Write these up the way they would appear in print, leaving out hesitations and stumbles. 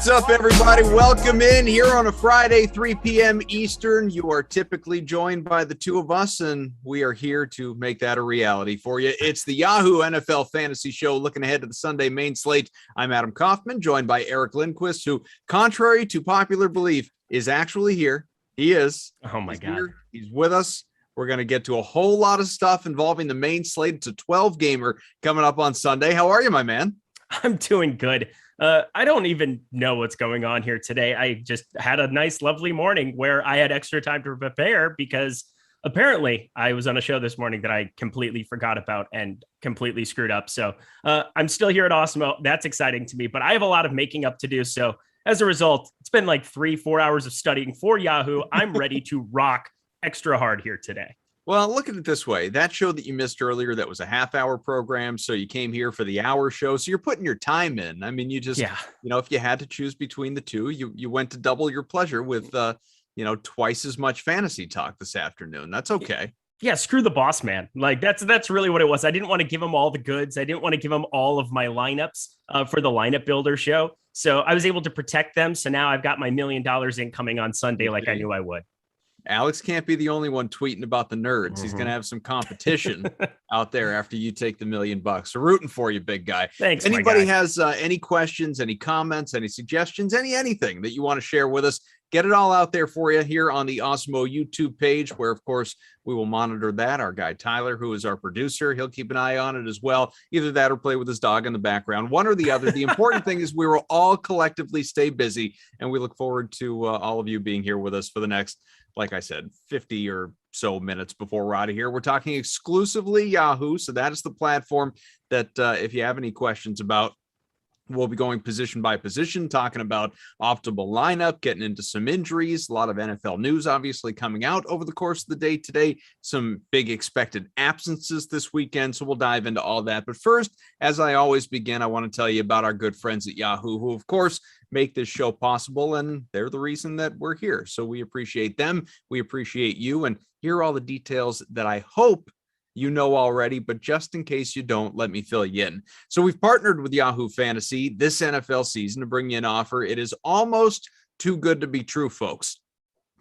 What's up, everybody? Welcome in here on a Friday, 3 p.m. Eastern. You are typically joined by the two of us, and we are here to make that a reality for you. It's the Yahoo NFL Fantasy Show, looking ahead to the Sunday main slate. I'm Adam Kaufman, joined by Eric Lindquist, who, contrary to popular belief, is actually here. He is. Oh, my God. Here. He's with us. We're going to get to a whole lot of stuff involving the main slate. It's a 12-gamer coming up on Sunday. How are you, my man? I'm doing good. I don't even know what's going on here today. I just had a nice, lovely morning where I had extra time to prepare because apparently I was on a show this morning that I completely forgot about and completely screwed up. So I'm still here at Awesemo. That's exciting to me, but I have a lot of making up to do. So as a result, it's been like 3-4 hours of studying for Yahoo. I'm ready to rock extra hard here today. Well, look at it this way. That show that you missed earlier, that was a half-hour program. So you came here for the hour show. So you're putting your time in. I mean, you just, if you had to choose between the two, you went to double your pleasure with, twice as much fantasy talk this afternoon. That's okay. Yeah, screw the boss, man. Like that's really what it was. I didn't want to give him all the goods. I didn't want to give him all of my lineups for the lineup builder show. So I was able to protect them. So now I've got my $1 million incoming on Sunday like I knew I would. Alex can't be the only one tweeting about the nerds. He's going to have some competition out there after you take the $1 million. So rooting for you, big guy. Thanks. Anybody has any questions, any comments, any suggestions, anything that you want to share with us, get it all out there for you here on the Awesemo YouTube page, where, of course, we will monitor that. Our guy, Tyler, who is our producer, he'll keep an eye on it as well. Either that or play with his dog in the background, one or the other. The important thing is we will all collectively stay busy, and we look forward to all of you being here with us for the next, like I said, 50 or so minutes before we're out of here. We're talking exclusively Yahoo, so that is the platform that if you have any questions about, we'll be going position by position, talking about optimal lineup, getting into some injuries, a lot of NFL news obviously coming out over the course of the day today, some big expected absences this weekend, so we'll dive into all that. But first, as I always begin, I want to tell you about our good friends at Yahoo, who, of course, make this show possible, and they're the reason that we're here. So we appreciate them. We appreciate you, and here are all the details that I hope you know already, but just in case you don't, let me fill you in. So we've partnered with Yahoo Fantasy this NFL season to bring you an offer. It is almost too good to be true, folks.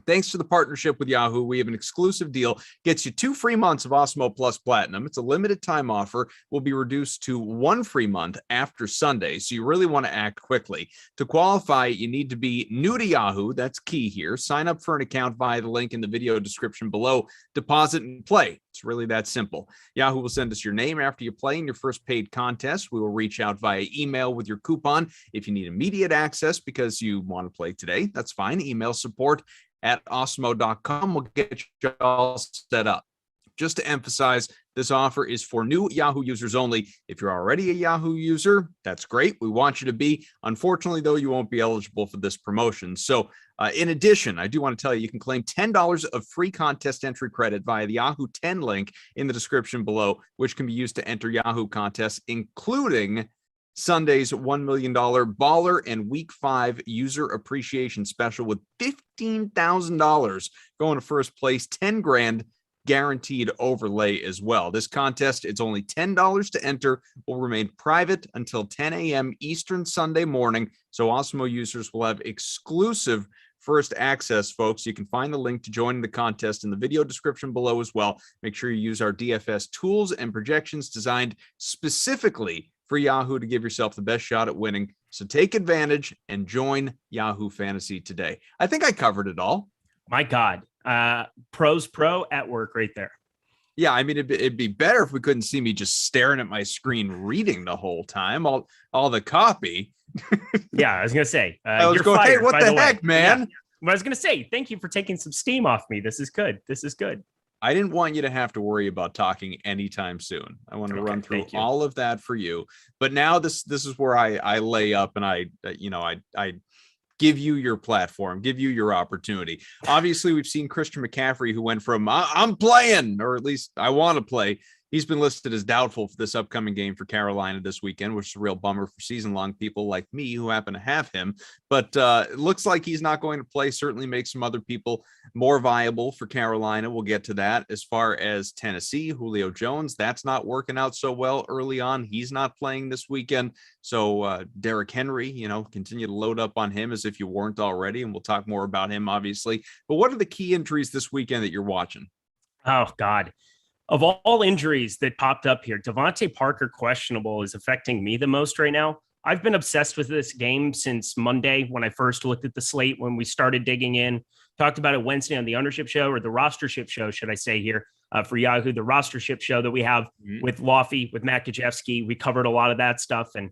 Thanks to the partnership with Yahoo, we have an exclusive deal. Gets you 2 free months of Awesemo Plus Platinum. It's a limited time offer. Will be reduced to 1 free month after Sunday, so you really want to act quickly. To qualify, you need to be new to Yahoo. That's key here. Sign up for an account via the link in the video description below. Deposit and play. It's really that simple. Yahoo will send us your name after you play in your first paid contest. We will reach out via email with your coupon. If you need immediate access because you want to play today, that's fine. Email support@awesemo.com. We'll get you all set up. Just to emphasize, this offer is for new Yahoo users only. If you're already a Yahoo user, that's great. We want you to be. Unfortunately, though, you won't be eligible for this promotion. So in addition, I do want to tell you, you can claim $10 of free contest entry credit via the Yahoo 10 link in the description below, which can be used to enter Yahoo contests, including Sunday's $1 million Baller and Week 5 User Appreciation Special with $15,000 going to first place, 10 grand guaranteed overlay as well. This contest, it's only $10 to enter, will remain private until 10 a.m. Eastern Sunday morning, so Awesemo users will have exclusive first access, folks. You can find the link to join the contest in the video description below as well. Make sure you use our DFS tools and projections designed specifically for Yahoo to give yourself the best shot at winning. So take advantage and join Yahoo Fantasy today. I think I covered it all. My God. Pros pro at work right there. Yeah, I mean, it'd be better if we couldn't see me just staring at my screen reading the whole time, all the copy. Yeah, I was going to say. I was going, hey, what the heck, man? Yeah. I was going to say, thank you for taking some steam off me. This is good. This is good. I didn't want you to have to worry about talking anytime soon. I want to run through all of that for you. But now this is where I lay up and I give you your platform, give you your opportunity. Obviously, we've seen Christian McCaffrey, who went from I'm playing, or at least I want to play, He's been listed as doubtful for this upcoming game for Carolina this weekend, which is a real bummer for season-long people like me who happen to have him. But it looks like he's not going to play. Certainly make some other people more viable for Carolina. We'll get to that. As far as Tennessee, Julio Jones, that's not working out so well early on. He's not playing this weekend. So Derrick Henry, continue to load up on him as if you weren't already. And we'll talk more about him, obviously. But what are the key injuries this weekend that you're watching? Oh, God. Of all injuries that popped up here, Devontae Parker questionable is affecting me the most right now. I've been obsessed with this game since Monday when I first looked at the slate, when we started digging in, talked about it Wednesday on the ownership show, or the rostership show, should I say here, for Yahoo, the rostership show that we have with Lofty, with Matt Gajewski. We covered a lot of that stuff. And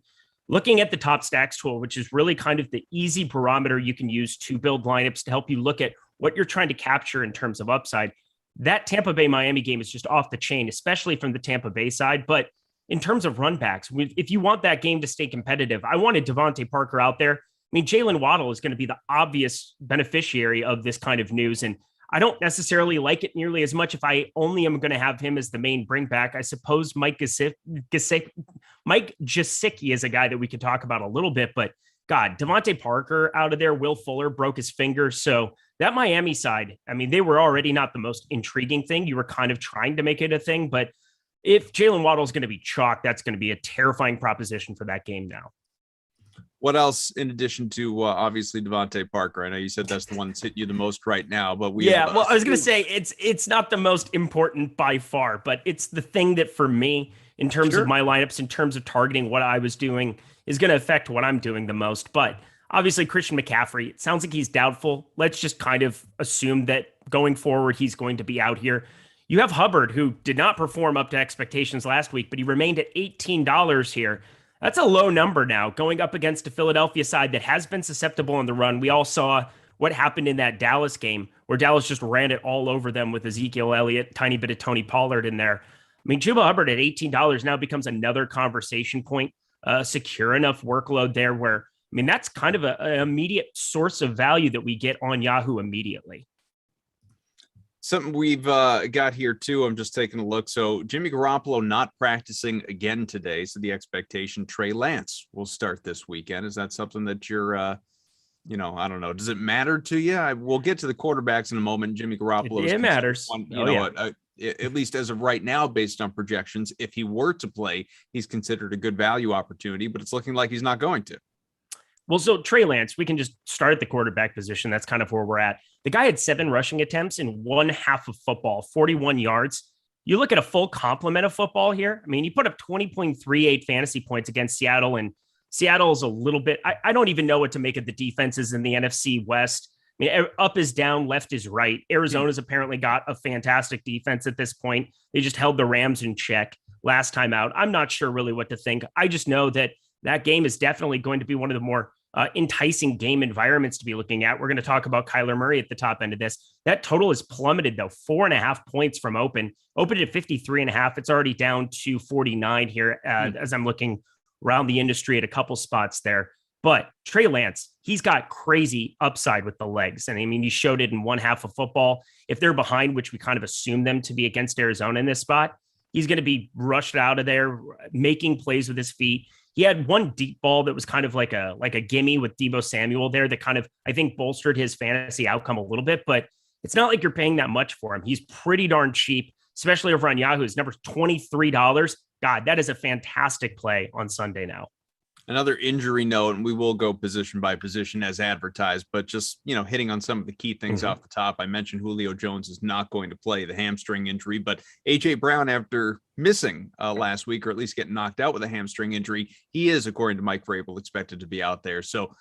looking at the top stacks tool, which is really kind of the easy barometer you can use to build lineups to help you look at what you're trying to capture in terms of upside. That Tampa Bay Miami game is just off the chain, especially from the Tampa Bay side. But in terms of run backs, if you want that game to stay competitive, I wanted Devontae Parker out there. I mean, Jalen Waddle is going to be the obvious beneficiary of this kind of news. And I don't necessarily like it nearly as much if I only am going to have him as the main bring back. I suppose Mike Gesicki is a guy that we could talk about a little bit, but God, Devontae Parker out of there. Will Fuller broke his finger. So that Miami side, I mean, they were already not the most intriguing thing. You were kind of trying to make it a thing, but if Jalen Waddle is going to be chalk, that's going to be a terrifying proposition for that game now. What else in addition to obviously Devontae Parker? I know you said that's the one that's hit you the most right now, but I was going to say it's not the most important by far, but it's the thing that for me, in terms of my lineups, in terms of targeting what I was doing, is going to affect what I'm doing the most. But obviously, Christian McCaffrey, it sounds like he's doubtful. Let's just kind of assume that going forward, he's going to be out here. You have Hubbard, who did not perform up to expectations last week, but he remained at $18 here. That's a low number now, going up against a Philadelphia side that has been susceptible in the run. We all saw what happened in that Dallas game, where Dallas just ran it all over them with Ezekiel Elliott, tiny bit of Tony Pollard in there. I mean, Chuba Hubbard at $18 now becomes another conversation point, secure enough workload there where, I mean, that's kind of an immediate source of value that we get on Yahoo immediately. Something we've got here too. I'm just taking a look. So Jimmy Garoppolo not practicing again today. So the expectation, Trey Lance will start this weekend. Is that something that you're, I don't know. Does it matter to you? We'll get to the quarterbacks in a moment. Jimmy Garoppolo. It matters. At least as of right now, based on projections, if he were to play, he's considered a good value opportunity, but it's looking like he's not going to. Well, so Trey Lance, we can just start at the quarterback position. That's kind of where we're at. The guy had 7 rushing attempts in one half of football, 41 yards. You look at a full complement of football here. I mean, he put up 20.38 fantasy points against Seattle, and Seattle is a little bit, I don't even know what to make of the defenses in the NFC West. I mean, up is down, left is right. Arizona's apparently got a fantastic defense at this point. They just held the Rams in check last time out. I'm not sure really what to think. I just know that game is definitely going to be one of the more enticing game environments to be looking at. We're going to talk about Kyler Murray at the top end of this. That total is plummeted, though, 4.5 points from opened at 53.5. It's already down to 49 here as I'm looking around the industry at a couple spots there. But Trey Lance, he's got crazy upside with the legs. And I mean, he showed it in one half of football. If they're behind, which we kind of assume them to be against Arizona in this spot, he's going to be rushed out of there, making plays with his feet. He had one deep ball that was kind of like a gimme with Deebo Samuel there that kind of, I think, bolstered his fantasy outcome a little bit, but it's not like you're paying that much for him. He's pretty darn cheap, especially over on Yahoo. His number's $23. God, that is a fantastic play on Sunday now. Another injury note, and we will go position by position as advertised, but just, hitting on some of the key things off the top. I mentioned Julio Jones is not going to play, the hamstring injury, but A.J. Brown, after missing last week, or at least getting knocked out with a hamstring injury, he is, according to Mike Vrabel, expected to be out there. So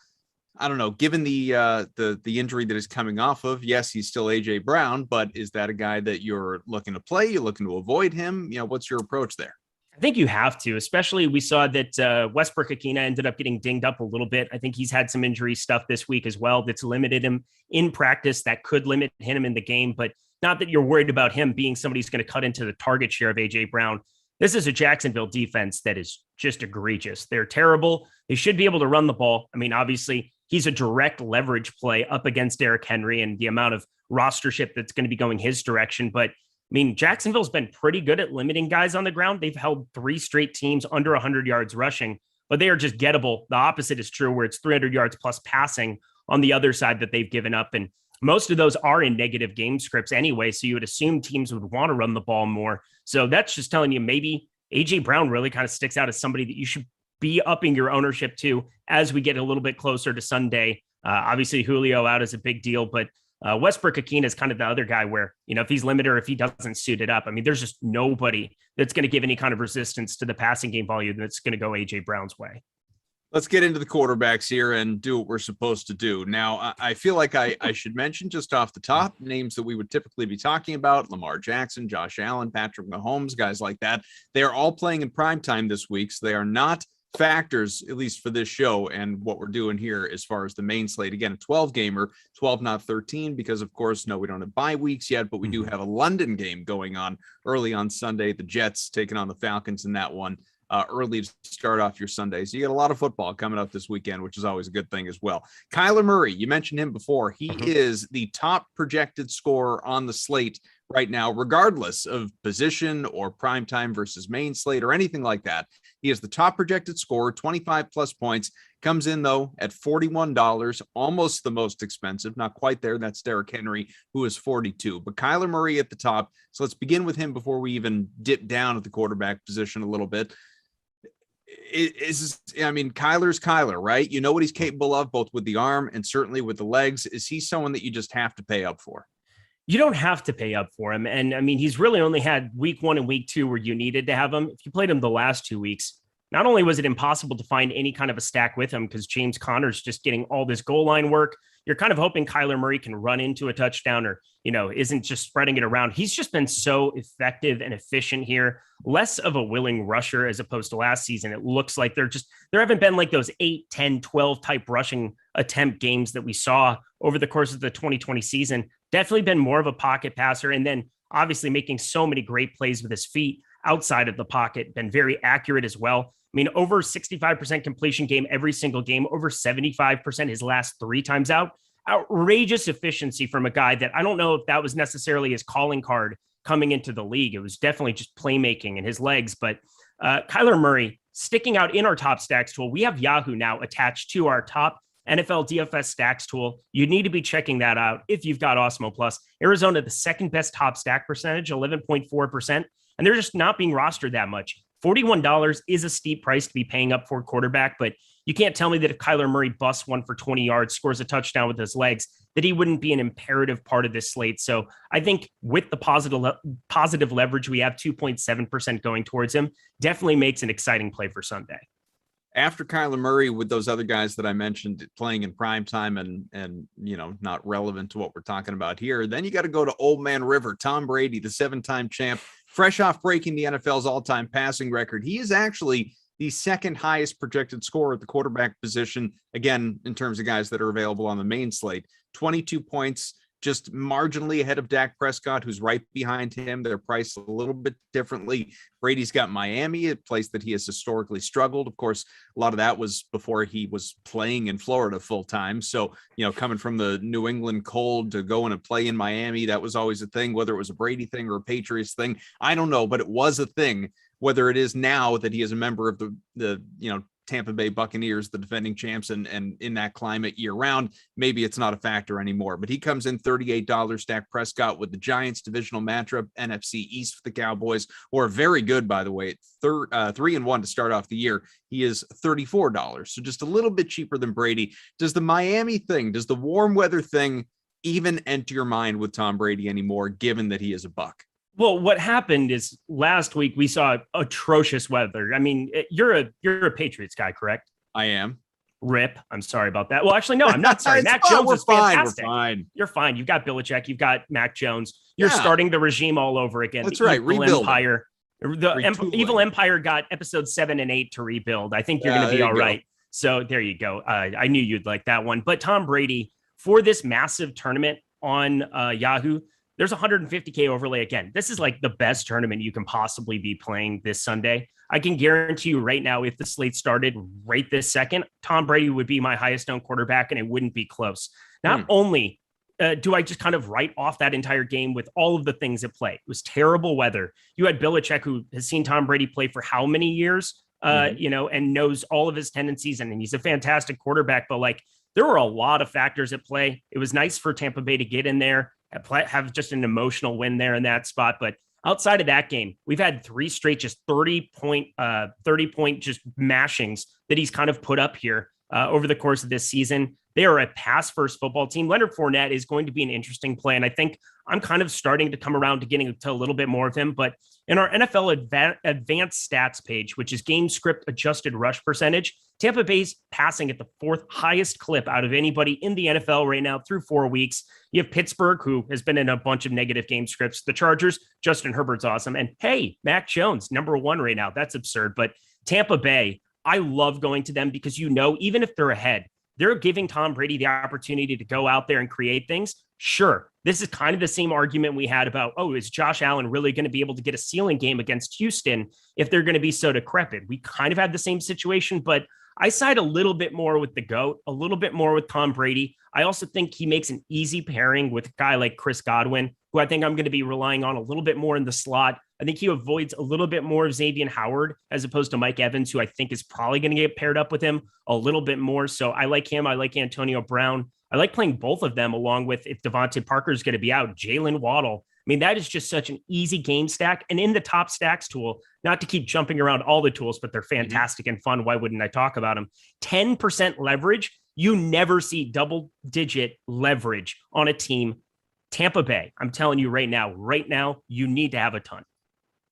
I don't know, given the injury that is coming off of, yes, he's still A.J. Brown, but is that a guy that you're looking to play? You're looking to avoid him? What's your approach there? I think you have to, especially we saw that Westbrook-Ikhine ended up getting dinged up a little bit. I think he's had some injury stuff this week as well that's limited him in practice, that could limit him in the game, but not that you're worried about him being somebody who's going to cut into the target share of A.J. Brown. This is a Jacksonville defense that is just egregious. They're terrible. They should be able to run the ball. I mean, obviously, he's a direct leverage play up against Derrick Henry and the amount of rostership that's going to be going his direction, but mean, Jacksonville's been pretty good at limiting guys on the ground. They've held 3 straight teams under 100 yards rushing, but they are just gettable. The opposite is true, where it's 300 yards plus passing on the other side that they've given up. And most of those are in negative game scripts anyway. So you would assume teams would want to run the ball more. So that's just telling you maybe A.J. Brown really kind of sticks out as somebody that you should be upping your ownership to as we get a little bit closer to Sunday. Obviously, Julio out is a big deal, but Westbrook-Ikhine is kind of the other guy where, if he's limited or if he doesn't suit it up, I mean, there's just nobody that's going to give any kind of resistance to the passing game volume that's going to go A.J. Brown's way. Let's get into the quarterbacks here and do what we're supposed to do. Now, I feel like I should mention just off the top names that we would typically be talking about: Lamar Jackson, Josh Allen, Patrick Mahomes, guys like that. They are all playing in primetime this week, so they are not factors, at least for this show and what we're doing here as far as the main slate. Again, a 12-gamer, 12, not 13, because, of course, no, we don't have bye weeks yet, but we do have a London game going on early on Sunday. The Jets taking on the Falcons in that one. Early to start off your Sunday. So you get a lot of football coming up this weekend, which is always a good thing as well. Kyler Murray, you mentioned him before. He is the top projected scorer on the slate right now, regardless of position or primetime versus main slate or anything like that. He is the top projected scorer, 25 plus points. Comes in, though, at $41, almost the most expensive. Not quite there. That's Derrick Henry, who is $42. But Kyler Murray at the top. So let's begin with him before we even dip down at the quarterback position a little bit. Kyler's Kyler, right? You know what he's capable of, both with the arm and certainly with the legs. Is he someone that you just have to pay up for? You don't have to pay up for him. And I mean, he's really only had week 1 and week 2 where you needed to have him. If you played him the last 2 weeks, not only was it impossible to find any kind of a stack with him because James Conner's just getting all this goal line work. You're kind of hoping Kyler Murray can run into a touchdown or, isn't just spreading it around. He's just been so effective and efficient here. Less of a willing rusher as opposed to last season. It looks like there haven't been like those 8, 10, 12 type rushing attempt games that we saw over the course of the 2020 season. Definitely been more of a pocket passer. And then obviously making so many great plays with his feet outside of the pocket, been very accurate as well. I mean, over 65% completion game every single game, over 75% his last 3 times out. Outrageous efficiency from a guy that I don't know if that was necessarily his calling card coming into the league. It was definitely just playmaking and his legs. But Kyler Murray sticking out in our top stacks tool. We have Yahoo now attached to our top NFL DFS stacks tool. You need to be checking that out if you've got Awesemo Plus. Arizona, the second best top stack percentage, 11.4%. And they're just not being rostered that much. $41 is a steep price to be paying up for quarterback, but you can't tell me that if Kyler Murray busts one for 20 yards, scores a touchdown with his legs, that he wouldn't be an imperative part of this slate. So I think with the positive leverage, we have 2.7% going towards him, definitely makes an exciting play for Sunday. After Kyler Murray, with those other guys that I mentioned playing in prime time and not relevant to what we're talking about here, then you got to go to Old Man River, Tom Brady, the 7-time champ, fresh off breaking the NFL's all-time passing record. He is actually the second highest projected scorer at the quarterback position, again, in terms of guys that are available on the main slate. 22 points, just marginally ahead of Dak Prescott, who's right behind him. They're priced a little bit differently. Brady's got Miami, a place that he has historically struggled. Of course, a lot of that was before he was playing in Florida full time. So, coming from the New England cold to go and play in Miami, that was always a thing, whether it was a Brady thing or a Patriots thing. I don't know, but it was a thing. Whether it is now that he is a member of the Tampa Bay Buccaneers, the defending champs, and in that climate year round, maybe it's not a factor anymore. But he comes in $38. Dak Prescott with the Giants divisional matchup, NFC East for the Cowboys, or very good, by the way, 3-1 to start off the year. He is $34, so just a little bit cheaper than Brady. Does the Miami thing, does the warm weather thing even enter your mind with Tom Brady anymore, given that he is a Buck? Well, what happened is last week we saw atrocious weather. I mean, you're a Patriots guy, correct? I am. Rip. I'm sorry about that. Well, actually, no, I'm not sorry. Mac Jones is fantastic. We're fine. You're fine. You've got Belichick. You've got Mac Jones. You're starting the regime all over again. That's right. Rebuild. Empire. The Evil Empire got episodes 7 and 8 to rebuild. I think you're going to be all right. So there you go. I knew you'd like that one. But Tom Brady, for this massive tournament on Yahoo, there's 150K overlay again. This is like the best tournament you can possibly be playing this Sunday. I can guarantee you right now, if the slate started right this second, Tom Brady would be my highest owned quarterback and it wouldn't be close. Not only do I just kind of write off that entire game with all of the things at play? It was terrible weather. You had Belichick, who has seen Tom Brady play for how many years, and knows all of his tendencies, and he's a fantastic quarterback, but like, there were a lot of factors at play. It was nice for Tampa Bay to get in there, have just an emotional win there in that spot. But outside of that game, we've had 3 straight just 30-point just mashings that he's kind of put up here over the course of this season. They are a pass-first football team. Leonard Fournette is going to be an interesting play, and I think I'm kind of starting to come around to getting to a little bit more of him. But in our NFL advanced stats page, which is game script adjusted rush percentage, Tampa Bay's passing at the 4th highest clip out of anybody in the NFL right now through 4 weeks. You have Pittsburgh, who has been in a bunch of negative game scripts. The Chargers, Justin Herbert's awesome. And hey, Mac Jones, number 1 right now. That's absurd. But Tampa Bay, I love going to them because, even if they're ahead, they're giving Tom Brady the opportunity to go out there and create things. Sure, this is kind of the same argument we had about, is Josh Allen really going to be able to get a ceiling game against Houston if they're going to be so decrepit? We kind of had the same situation, but I side a little bit more with the GOAT, a little bit more with Tom Brady. I also think he makes an easy pairing with a guy like Chris Godwin, who I think I'm going to be relying on a little bit more in the slot. I think he avoids a little bit more of Xavier Howard as opposed to Mike Evans, who I think is probably going to get paired up with him a little bit more. So I like him. I like Antonio Brown. I like playing both of them along with, if Devontae Parker is going to be out, Jalen Waddle. I mean, that is just such an easy game stack. And in the top stacks tool, not to keep jumping around all the tools, but they're fantastic and fun. Why wouldn't I talk about them? 10% leverage. You never see double-digit leverage on a team. Tampa Bay, I'm telling you right now, you need to have a ton.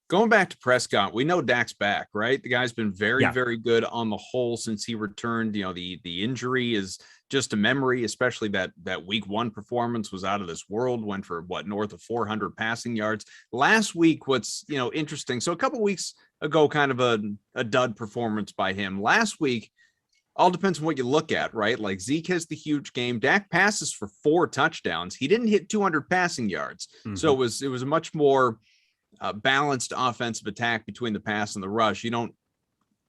Going back to Prescott, we know Dak's back, right? The guy's been very good on the whole since he returned. The injury is just a memory, especially that week 1 performance was out of this world, went for north of 400 passing yards. Last week, what's, interesting. So a couple weeks ago, kind of a dud performance by him. Last week, all depends on what you look at, right? Like Zeke has the huge game. Dak passes for 4 touchdowns. He didn't hit 200 passing yards. So it was a much more balanced offensive attack between the pass and the rush. You don't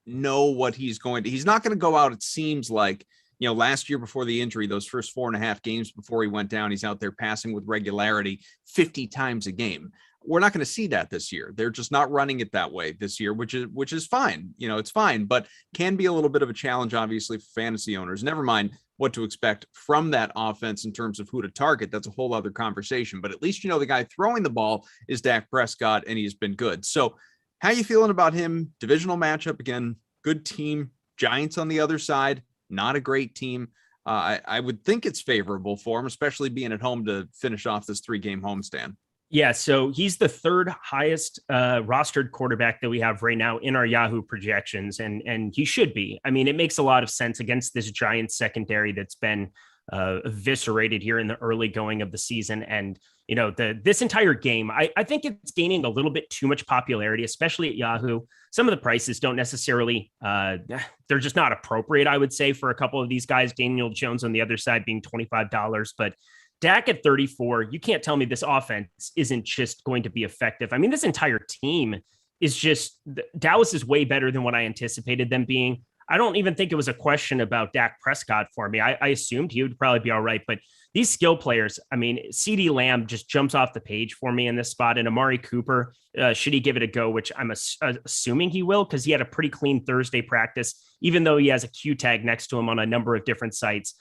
know what he's not going to go out. It seems like, last year before the injury, those first 4.5 games before he went down, he's out there passing with regularity 50 times a game. We're not going to see that this year. They're just not running it that way this year, which is fine. It's fine, but can be a little bit of a challenge, obviously, for fantasy owners. Never mind what to expect from that offense in terms of who to target. That's a whole other conversation, but at least, the guy throwing the ball is Dak Prescott, and he's been good. So how you feeling about him? Divisional matchup again, good team, Giants on the other side, not a great team. I would think it's favorable for him, especially being at home to finish off this 3-game homestand. Yeah, so he's the 3rd highest rostered quarterback that we have right now in our Yahoo projections, and he should be. I mean, it makes a lot of sense against this Giants secondary that's been eviscerated here in the early going of the season. And, this entire game, I think it's gaining a little bit too much popularity, especially at Yahoo. Some of the prices don't necessarily, they're just not appropriate, I would say, for a couple of these guys. Daniel Jones on the other side being $25, but Dak at 34, you can't tell me this offense isn't just going to be effective. I mean, this entire team is just, Dallas is way better than what I anticipated them being. I don't even think it was a question about Dak Prescott for me. I assumed he would probably be all right, but these skill players, I mean, CeeDee Lamb just jumps off the page for me in this spot. And Amari Cooper, should he give it a go, which I'm assuming he will, because he had a pretty clean Thursday practice, even though he has a Q tag next to him on a number of different sites.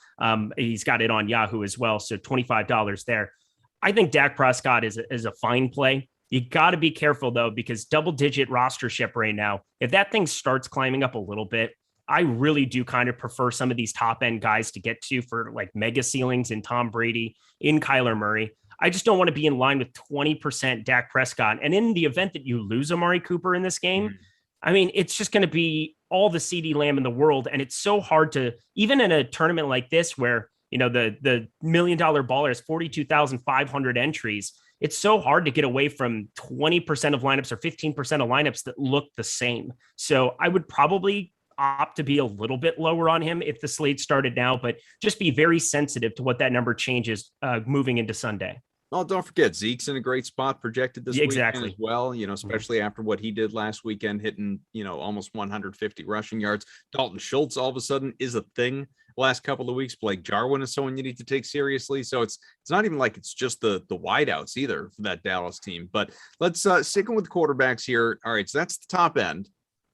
He's got it on Yahoo as well. So $25 there. I think Dak Prescott is a fine play. You got to be careful, though, because double-digit rostership right now, if that thing starts climbing up a little bit, I really do kind of prefer some of these top-end guys to get to for like mega ceilings in Tom Brady, in Kyler Murray. I just don't want to be in line with 20% Dak Prescott. And in the event that you lose Amari Cooper in this game, I mean, it's just going to be all the CeeDee Lamb in the world. And it's so hard to, even in a tournament like this where, the $1 million baller has 42,500 entries, it's so hard to get away from 20% of lineups or 15% of lineups that look the same. So I would probably opt to be a little bit lower on him if the slate started now, but just be very sensitive to what that number changes moving into Sunday. Oh, don't forget, Zeke's in a great spot projected this weekend as well, especially after what he did last weekend, hitting, almost 150 rushing yards. Dalton Schultz all of a sudden is a thing last couple of weeks. Blake Jarwin is someone you need to take seriously. So it's not even like it's just the wideouts either for that Dallas team. But let's sticking with quarterbacks here. All right, so that's the top end.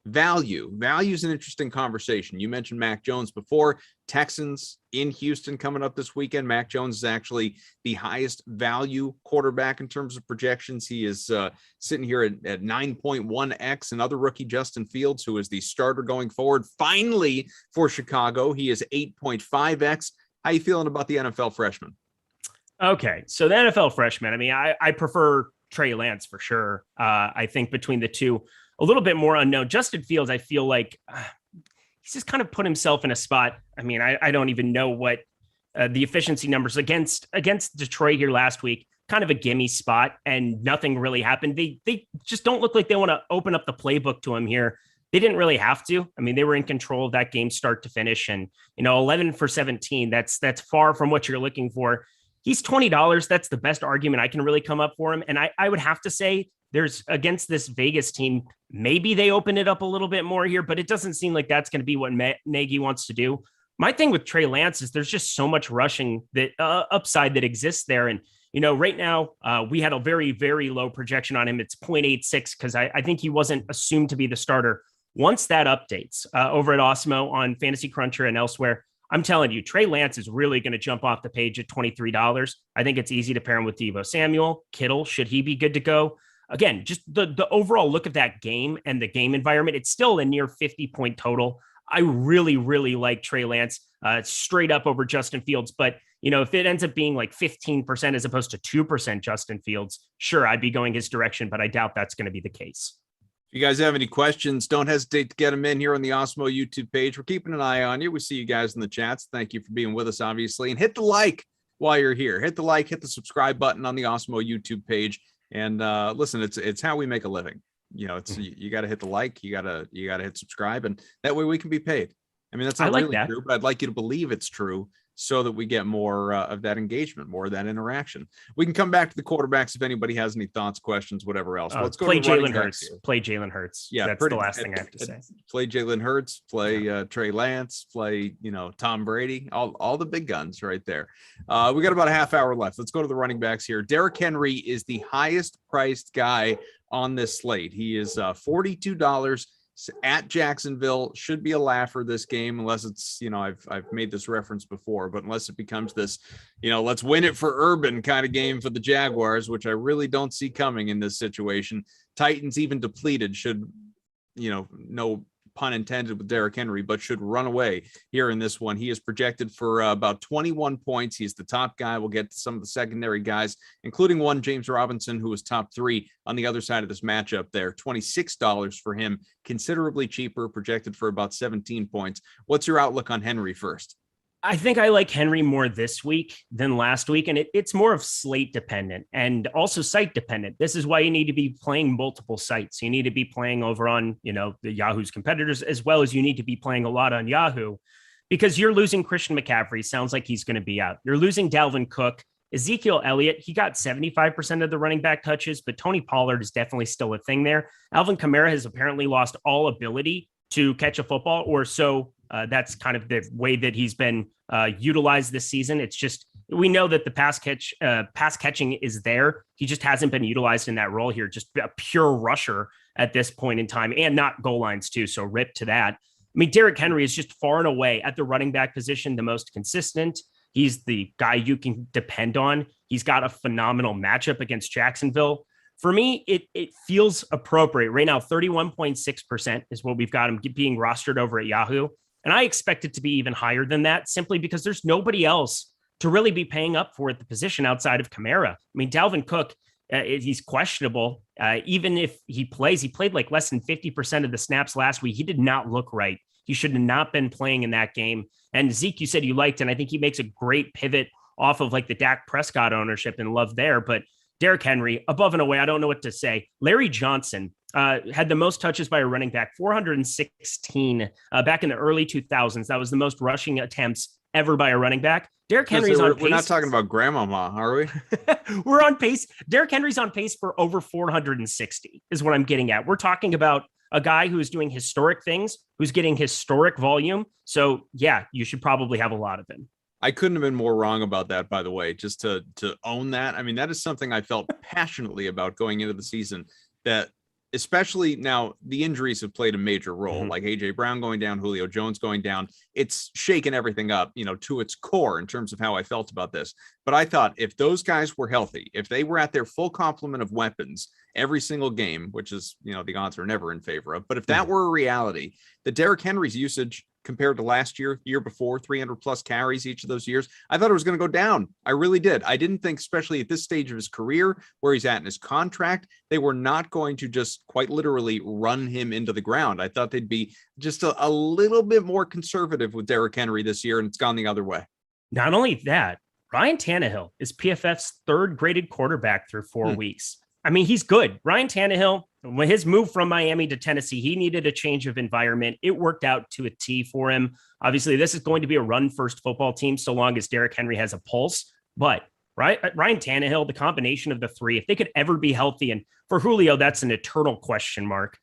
Value is an interesting conversation. You mentioned Mac Jones before. Texans in Houston coming up this weekend. Mac Jones is actually the highest value quarterback in terms of projections. He is sitting here at 9.1x. Another rookie, Justin Fields, who is the starter going forward. Finally, for Chicago, he is 8.5x. How you feeling about the NFL freshman? Okay, so the NFL freshman, I mean, I prefer Trey Lance for sure. I think between the two, a little bit more unknown. Justin Fields, I feel like he's just kind of put himself in a spot. I mean, I don't even know what the efficiency numbers against Detroit here last week, kind of a gimme spot, and nothing really happened. They just don't look like they want to open up the playbook to him here. They didn't really have to. I mean, they were in control of that game start to finish, and 11 for 17. That's far from what you're looking for. He's $20. That's the best argument I can really come up for him. And I would have to say, there's against this Vegas team, maybe they open it up a little bit more here, but it doesn't seem like that's going to be what Nagy wants to do. My thing with Trey Lance is there's just so much rushing that upside that exists there. And, right now we had a very, very low projection on him. It's 0.86 because I think he wasn't assumed to be the starter. Once that updates over at Awesemo on Fantasy Cruncher and elsewhere, I'm telling you, Trey Lance is really going to jump off the page at $23. I think it's easy to pair him with Deebo Samuel. Kittle, should he be good to go? Again, just the overall look of that game and the game environment, it's still a near 50-point total. I really, really like Trey Lance straight up over Justin Fields. But, if it ends up being like 15% as opposed to 2% Justin Fields, sure, I'd be going his direction, but I doubt that's going to be the case. If you guys have any questions, don't hesitate to get them in here on the Awesemo YouTube page. We're keeping an eye on you. We see you guys in the chats. Thank you for being with us, obviously. And hit the like while you're here. Hit the like, hit the subscribe button on the Awesemo YouTube page. And listen, it's how we make a living. It's you got to hit the like, you got to hit subscribe, and that way we can be paid. I mean, that's not really true, but I'd like you to believe it's true so that we get more of that engagement, more of that interaction. We can come back to the quarterbacks if anybody has any thoughts, questions, whatever else. Let's go play to Jalen Hurts. Play Jalen Hurts. Yeah, that's the last thing I have to say. Play Jalen Hurts. Play Trey Lance. Play Tom Brady. All the big guns right there. We got about a half hour left. Let's go to the running backs here. Derrick Henry is the highest priced guy on this slate. He is $42 at Jacksonville. Should be a laugher this game, unless it's, I've made this reference before, but unless it becomes this, let's win it for Urban kind of game for the Jaguars, which I really don't see coming in this situation. Titans, even depleted, should, no pun intended with Derrick Henry, but should run away here in this one. He is projected for about 21 points. He's the top guy. We'll get to some of the secondary guys, including one, James Robinson, who was top 3 on the other side of this matchup there. $26 for him, considerably cheaper, projected for about 17 points. What's your outlook on Henry first? I think I like Henry more this week than last week, and it's more of slate dependent and also site dependent. This is why you need to be playing multiple sites. You need to be playing over on, the Yahoo's competitors, as well as you need to be playing a lot on Yahoo, because you're losing Christian McCaffrey. Sounds like he's going to be out. You're losing Dalvin Cook. Ezekiel Elliott, he got 75% of the running back touches, but Tony Pollard is definitely still a thing there. Alvin Kamara has apparently lost all ability to catch a football, or so that's kind of the way that he's been utilized this season. It's just, we know that the pass catching is there. He just hasn't been utilized in that role here. Just a pure rusher at this point in time, and not goal lines too. So rip to that. I mean, Derrick Henry is just far and away at the running back position the most consistent. He's the guy you can depend on. He's got a phenomenal matchup against Jacksonville. For me, it feels appropriate right now. 31.6% is what we've got him being rostered over at Yahoo. And I expect it to be even higher than that, simply because there's nobody else to really be paying up for at the position outside of Kamara. I mean, Dalvin Cook, he's questionable. Even if he played like less than 50% of the snaps last week. He did not look right. He should have not been playing in that game. And Zeke, you said you liked, and I think he makes a great pivot off of like the Dak Prescott ownership and love there. But Derrick Henry, above and away, I don't know what to say. Larry Johnson had the most touches by a running back, 416 back in the early 2000s. That was the most rushing attempts ever by a running back. Derrick Henry's on pace. We're not talking about grandmama, are we? We're on pace. Derrick Henry's on pace for over 460 is what I'm getting at. We're talking about a guy who is doing historic things, who's getting historic volume. So yeah, you should probably have a lot of him. I couldn't have been more wrong about that, by the way, just to own that. I mean, that is something I felt passionately about going into the season, that especially now the injuries have played a major role, like AJ Brown going down, Julio Jones going down. It's shaken everything up, to its core in terms of how I felt about this. But I thought if those guys were healthy, if they were at their full complement of weapons every single game, which is, the odds are never in favor of, but if that were a reality, the Derrick Henry's usage compared to last year before, 300 plus carries each of those years, I thought it was going to go down. I really did. I didn't think, especially at this stage of his career, where he's at in his contract, they were not going to just quite literally run him into the ground. I thought they'd be just a little bit more conservative with Derrick Henry this year, and it's gone the other way. Not only that, Ryan Tannehill is PFF's third graded quarterback through 4 weeks. I mean, he's good. Ryan Tannehill, when his move from Miami to Tennessee, he needed a change of environment. It worked out to a T for him. Obviously, this is going to be a run-first football team so long as Derrick Henry has a pulse. But Ryan Tannehill, the combination of the three, if they could ever be healthy, and for Julio, that's an eternal question mark.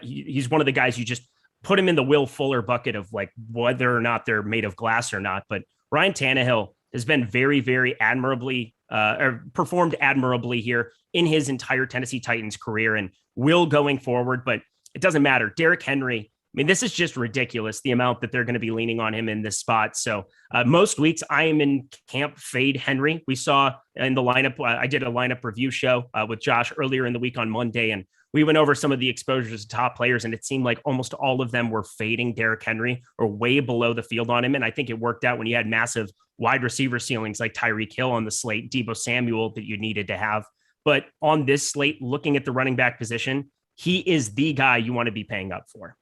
He's one of the guys you just put him in the Will Fuller bucket of like whether or not they're made of glass or not. But Ryan Tannehill has been very, very admirably or performed admirably here in his entire Tennessee Titans career and will going forward, but it doesn't matter. Derrick Henry, I mean, this is just ridiculous, the amount that they're going to be leaning on him in this spot. So most weeks I am in camp fade Henry. We saw in the lineup, I did a lineup review show with Josh earlier in the week on Monday, and we went over some of the exposures to top players, and it seemed like almost all of them were fading Derrick Henry or way below the field on him. And I think it worked out when you had massive wide receiver ceilings like Tyreek Hill on the slate, Deebo Samuel that you needed to have. But on this slate, looking at the running back position, he is the guy you want to be paying up for.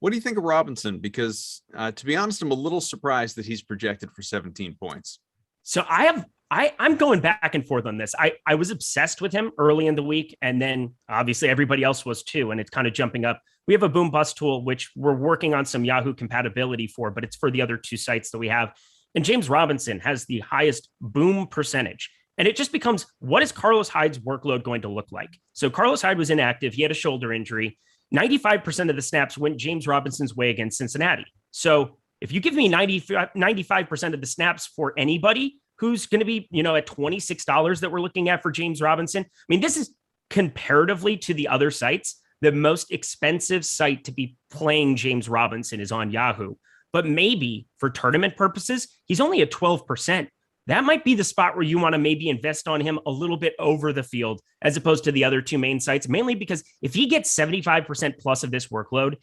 What do you think of Robinson? Because to be honest, I'm a little surprised that he's projected for 17 points. So I'm going back and forth on this. I was obsessed with him early in the week, and then obviously everybody else was too, and it's kind of jumping up. We have a boom bust tool, which we're working on some Yahoo compatibility for, but it's for the other two sites that we have. And James Robinson has the highest boom percentage. And it just becomes, what is Carlos Hyde's workload going to look like? So Carlos Hyde was inactive. He had a shoulder injury. 95% of the snaps went James Robinson's way against Cincinnati. So if you give me 95% of the snaps for anybody who's going to be, at $26 that we're looking at for James Robinson, I mean, this is comparatively to the other sites, the most expensive site to be playing James Robinson is on Yahoo. But maybe for tournament purposes, he's only at 12%. That might be the spot where you want to maybe invest on him a little bit over the field as opposed to the other two main sites, mainly because if he gets 75% plus of this workload,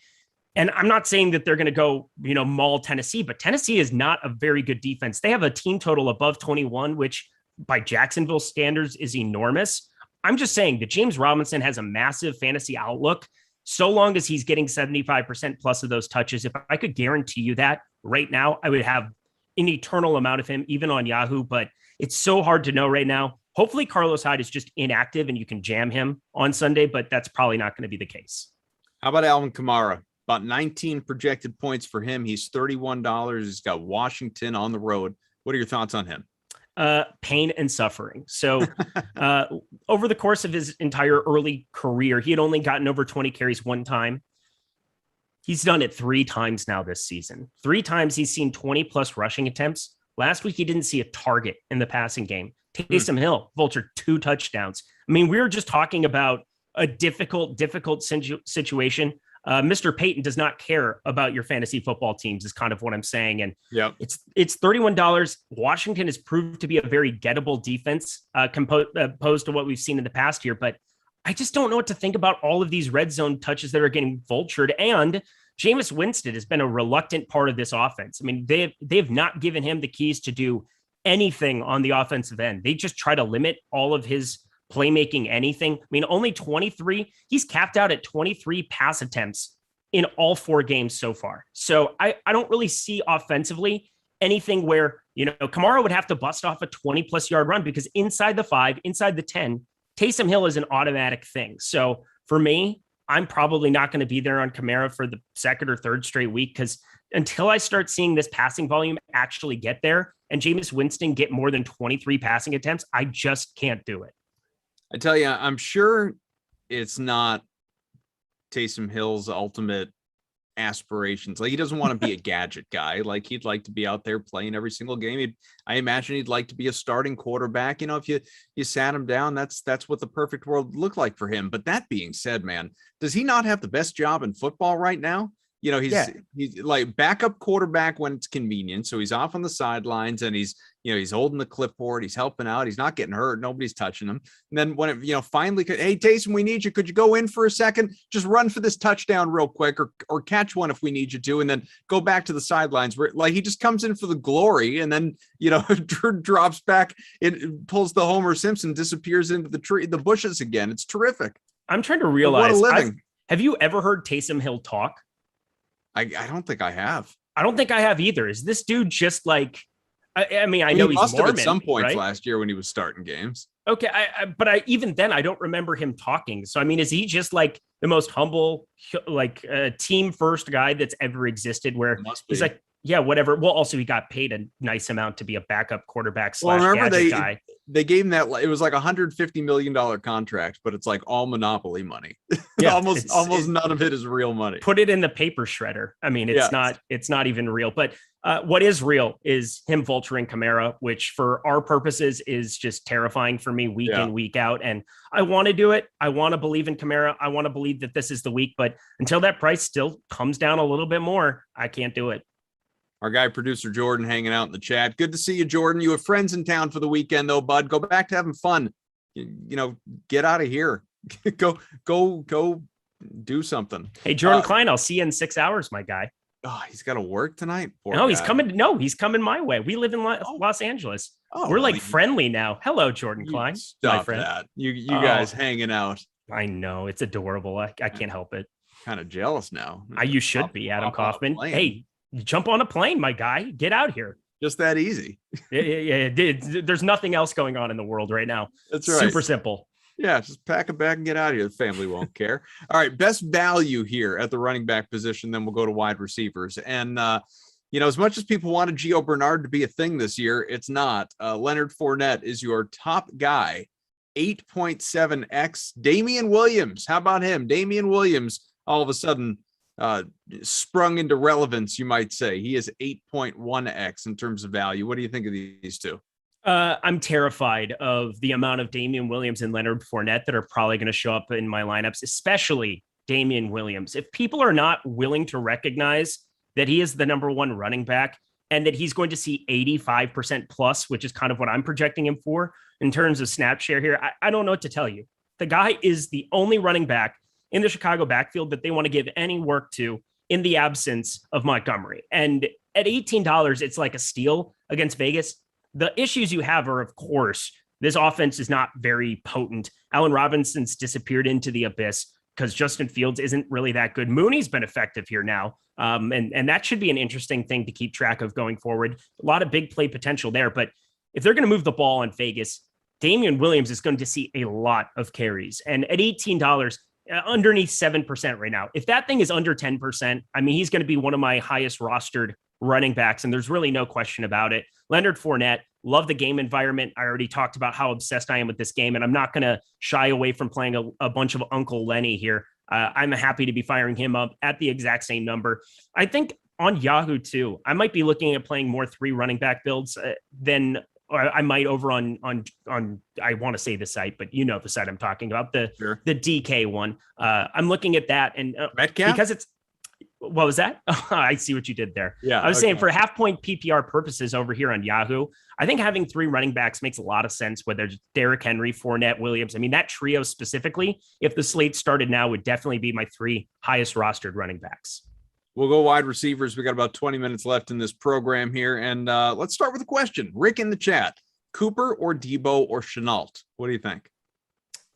and I'm not saying that they're going to go, maul Tennessee, but Tennessee is not a very good defense. They have a team total above 21, which by Jacksonville standards is enormous. I'm just saying that James Robinson has a massive fantasy outlook so long as he's getting 75% plus of those touches. If I could guarantee you that right now, I would have an eternal amount of him, even on Yahoo, but it's so hard to know right now. Hopefully Carlos Hyde is just inactive and you can jam him on Sunday, but that's probably not going to be the case. How about Alvin Kamara? About 19 projected points for him. He's $31. He's got Washington on the road. What are your thoughts on him? Pain and suffering. So over the course of his entire early career, he had only gotten over 20 carries one time. He's done it 3 times now this season. 3 times he's seen 20 plus rushing attempts. Last week, he didn't see a target in the passing game. Taysom Hill vultured 2 touchdowns. I mean, we were just talking about a difficult situation. Mr. Payton does not care about your fantasy football teams is kind of what I'm saying. And it's $31. Washington has proved to be a very gettable defense opposed to what we've seen in the past here. But I just don't know what to think about all of these red zone touches that are getting vultured. And Jameis Winston has been a reluctant part of this offense. I mean, they've not given him the keys to do anything on the offensive end. They just try to limit all of his playmaking anything. I mean, only 23. He's capped out at 23 pass attempts in all 4 games so far. So I don't really see offensively anything where, Kamara would have to bust off a 20 plus yard run because inside the 5, inside the 10, Taysom Hill is an automatic thing. So for me, I'm probably not going to be there on Kamara for the second or third straight week because until I start seeing this passing volume actually get there and Jameis Winston get more than 23 passing attempts, I just can't do it. I tell you, I'm sure it's not Taysom Hill's ultimate aspirations. Like, he doesn't want to be a gadget guy. Like, he'd like to be out there playing every single game. I imagine he'd like to be a starting quarterback. If you sat him down, that's what the perfect world looked like for him. But that being said, man, does he not have the best job in football right now? He's like backup quarterback when it's convenient. So he's off on the sidelines and he's holding the clipboard. He's helping out. He's not getting hurt. Nobody's touching him. And then when it, finally, hey, Taysom, we need you. Could you go in for a second? Just run for this touchdown real quick or catch one if we need you to. And then go back to the sidelines where like he just comes in for the glory and then, drops back. It pulls the Homer Simpson, disappears into the bushes again. It's terrific. I'm trying to realize. What a living. Have you ever heard Taysom Hill talk? I don't think I have. I don't think I have either. Is this dude just like, I mean, I know he's must Mormon, have at some points right? last year when he was starting games. Okay. But even then I don't remember him talking. So, I mean, is he just like the most humble, like team first guy that's ever existed where he's like, yeah, whatever. Well, also he got paid a nice amount to be a backup quarterback / gadget guy. They gave him that. It was like $150 million contract, but it's like all monopoly money. Yeah, almost none of it is real money. Put it in the paper shredder. I mean, it's not even real. But what is real is him vulturing Kamara, which for our purposes is just terrifying for me week in, week out. And I want to do it. I want to believe in Kamara. I want to believe that this is the week. But until that price still comes down a little bit more, I can't do it. Our guy, producer Jordan, hanging out in the chat. Good to see you, Jordan. You have friends in town for the weekend, though, bud. Go back to having fun. Get out of here. go do something. Hey, Jordan Klein, I'll see you in 6 hours, my guy. Oh, he's got to work tonight. He's coming. No, he's coming my way. We live in Los Angeles. We're like friendly now. Hello, Jordan Klein. Stop that. You guys hanging out. I know. It's adorable. I can't help it. Kind of jealous now. You should be, Adam Kaufman. Hey, jump on a plane, my guy. Get out here. Just that easy. Yeah. There's nothing else going on in the world right now. That's right. Super simple. Yeah, just pack a bag and get out of here. The family won't care. All right, best value here at the running back position. Then we'll go to wide receivers. And, as much as people wanted Gio Bernard to be a thing this year, it's not. Leonard Fournette is your top guy. 8.7x. Damian Williams. How about him? Damian Williams all of a sudden sprung into relevance, you might say. He is 8.1x in terms of value. What do you think of these two? I'm terrified of the amount of Damian Williams and Leonard Fournette that are probably going to show up in my lineups, especially Damian Williams. If people are not willing to recognize that he is the number one running back and that he's going to see 85% plus, which is kind of what I'm projecting him for in terms of snap share here, I don't know what to tell you. The guy is the only running back in the Chicago backfield that they want to give any work to in the absence of Montgomery. And at $18, it's like a steal against Vegas. The issues you have are, of course, this offense is not very potent. Allen Robinson's disappeared into the abyss because Justin Fields isn't really that good. Mooney's been effective here now. And that should be an interesting thing to keep track of going forward. A lot of big play potential there. But if they're going to move the ball in Vegas, Damian Williams is going to see a lot of carries. And at $18, underneath 7% right now. If that thing is under 10%, I mean, he's going to be one of my highest rostered running backs, and there's really no question about it. Leonard Fournette, love the game environment. I already talked about how obsessed I am with this game, and I'm not going to shy away from playing a bunch of Uncle Lenny here. I'm happy to be firing him up at the exact same number. I think on Yahoo too, I might be looking at playing more 3 running back builds than I might over on I want to say the site, but you know the site I'm talking about, the DK one. I'm looking at that, and because it's, what was that? I see what you did there. Yeah, I was saying for half point PPR purposes over here on Yahoo, I think having 3 running backs makes a lot of sense, whether it's Derrick Henry, Fournette, Williams. I mean, that trio specifically, if the slate started now, would definitely be my 3 highest rostered running backs. We'll go wide receivers. We got about 20 minutes left in this program here. And let's start with a question. Rick in the chat, Cooper or Debo or Chenault? What do you think?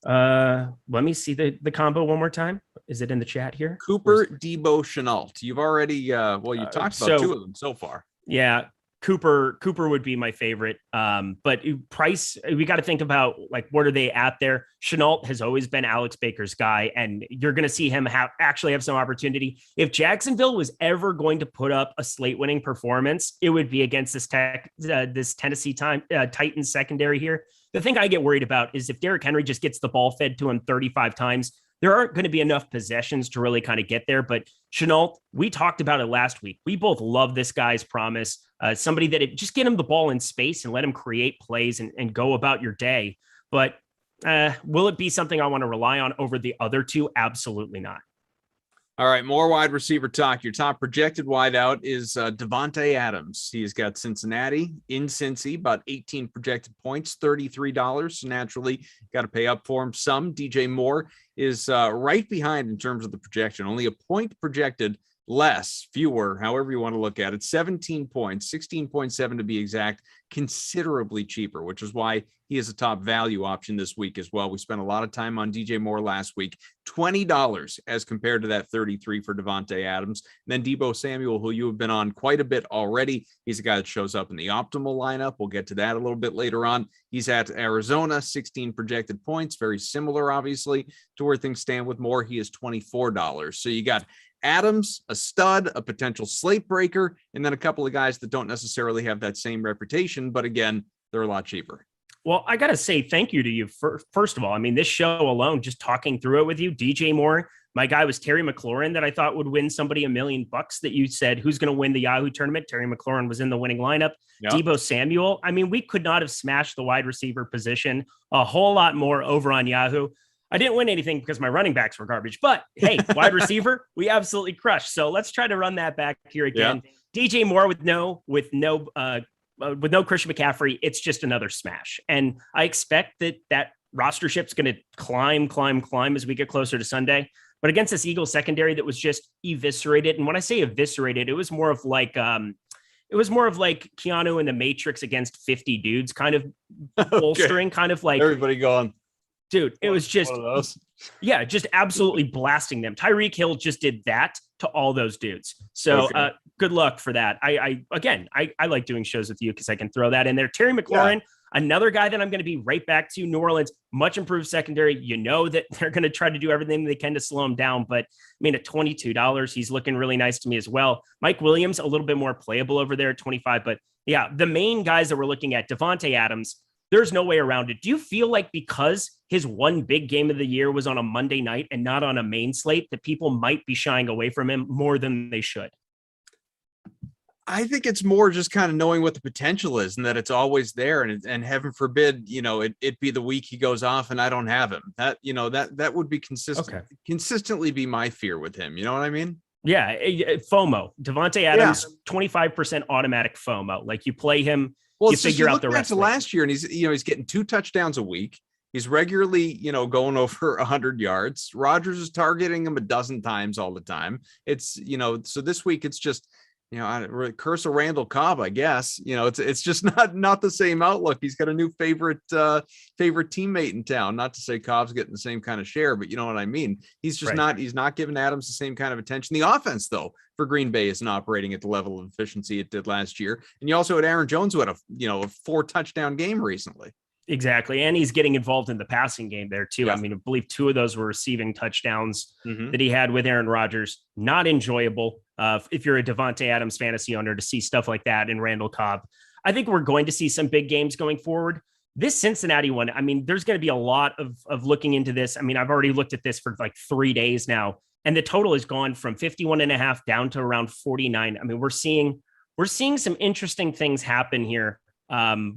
Let me see the combo one more time. Is it in the chat here? Cooper, Debo, Chenault. You've already, you talked about 2 of them so far. Yeah. Cooper would be my favorite. But price, we got to think about like, what are they at there? Chenault has always been Alex Baker's guy, and you're going to see him actually have some opportunity. If Jacksonville was ever going to put up a slate winning performance, it would be against this Tennessee Titans secondary here. The thing I get worried about is if Derrick Henry just gets the ball fed to him 35 times, there aren't going to be enough possessions to really kind of get there. But Chenault, we talked about it last week. We both love this guy's promise. Somebody that just get him the ball in space and let him create plays and go about your day. But will it be something I want to rely on over the other two? Absolutely not. All right, more wide receiver talk. Your top projected wideout is Davante Adams. He's got Cincinnati in Cincy, about 18 projected points, $33. So naturally, got to pay up for him some. DJ Moore is right behind in terms of the projection. Only a point projected less, fewer, however you want to look at it. 17 points, 16.7 to be exact, considerably cheaper, which is why he is a top value option this week as well. We spent a lot of time on DJ Moore last week, $20 as compared to that 33 for Davante Adams. And then Deebo Samuel, who you have been on quite a bit already. He's a guy that shows up in the optimal lineup. We'll get to that a little bit later on. He's at Arizona, 16 projected points, very similar, obviously, to where things stand with Moore. He is $24. So you got Adams, a stud, a potential slate breaker, and then a couple of guys that don't necessarily have that same reputation, but again, they're a lot cheaper. Well, I got to say thank you to you. First of all, I mean, this show alone, just talking through it with you, DJ Moore, my guy was Terry McLaurin that I thought would win somebody $1 million that you said, who's going to win the Yahoo tournament? Terry McLaurin was in the winning lineup. Yep. Deebo Samuel. I mean, we could not have smashed the wide receiver position a whole lot more over on Yahoo. I didn't win anything because my running backs were garbage, but hey, wide receiver, we absolutely crushed. So let's try to run that back here again. Yeah. DJ Moore with no Christian McCaffrey, it's just another smash. And I expect that roster ship's going to climb as we get closer to Sunday. But against this Eagles secondary that was just eviscerated, and when I say eviscerated, it was more of like Keanu in the Matrix against 50 dudes, kind of bolstering, kind of like everybody gone. Dude, it was just, just absolutely blasting them. Tyreek Hill just did that to all those dudes. So good luck for that. I like doing shows with you because I can throw that in there. Terry McLaurin, another guy that I'm going to be right back to. New Orleans, much improved secondary. You know that they're going to try to do everything they can to slow him down. But I mean, at $22, he's looking really nice to me as well. Mike Williams, a little bit more playable over there at 25. But yeah, the main guys that we're looking at, Davante Adams, there's no way around it. Do you feel like because his one big game of the year was on a Monday night and not on a main slate that people might be shying away from him more than they should? I think it's more just kind of knowing what the potential is and that it's always there. And heaven forbid, it be the week he goes off and I don't have him. That would be consistently be my fear with him. You know what I mean? Yeah. FOMO. Davante Adams, 25% automatic FOMO. Like you play him. Well, you figure out the rest. To last year, and he's getting 2 touchdowns a week. He's regularly, going over 100 yards. Rodgers is targeting him a dozen times all the time. It's, so this week it's just, curse of Randall Cobb, I guess. It's just not the same outlook. He's got a new favorite teammate in town. Not to say Cobb's getting the same kind of share, but you know what I mean. He's just he's not giving Adams the same kind of attention. The offense, though, for Green Bay isn't operating at the level of efficiency it did last year. And you also had Aaron Jones who had a 4 touchdown game recently. Exactly. And he's getting involved in the passing game there too. Yeah. I mean, I believe 2 of those were receiving touchdowns that he had with Aaron Rodgers. Not enjoyable. If you're a Davante Adams fantasy owner to see stuff like that in Randall Cobb. I think we're going to see some big games going forward. This Cincinnati one, I mean, there's going to be a lot of looking into this. I mean, I've already looked at this for like 3 days now, and the total has gone from 51.5 down to around 49. I mean, we're seeing some interesting things happen here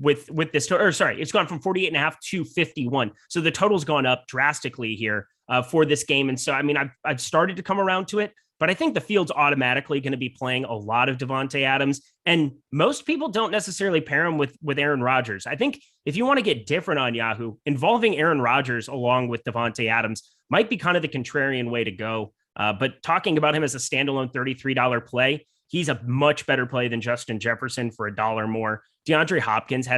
with this, it's gone from 48.5 to 51. So the total's gone up drastically here for this game. And so, I mean, I've started to come around to it, but I think the field's automatically going to be playing a lot of Davante Adams, and most people don't necessarily pair him with Aaron Rodgers. I think if you want to get different on Yahoo, involving Aaron Rodgers along with Davante Adams might be kind of the contrarian way to go. But talking about him as a standalone $33 play, he's a much better play than Justin Jefferson for $1 more. DeAndre Hopkins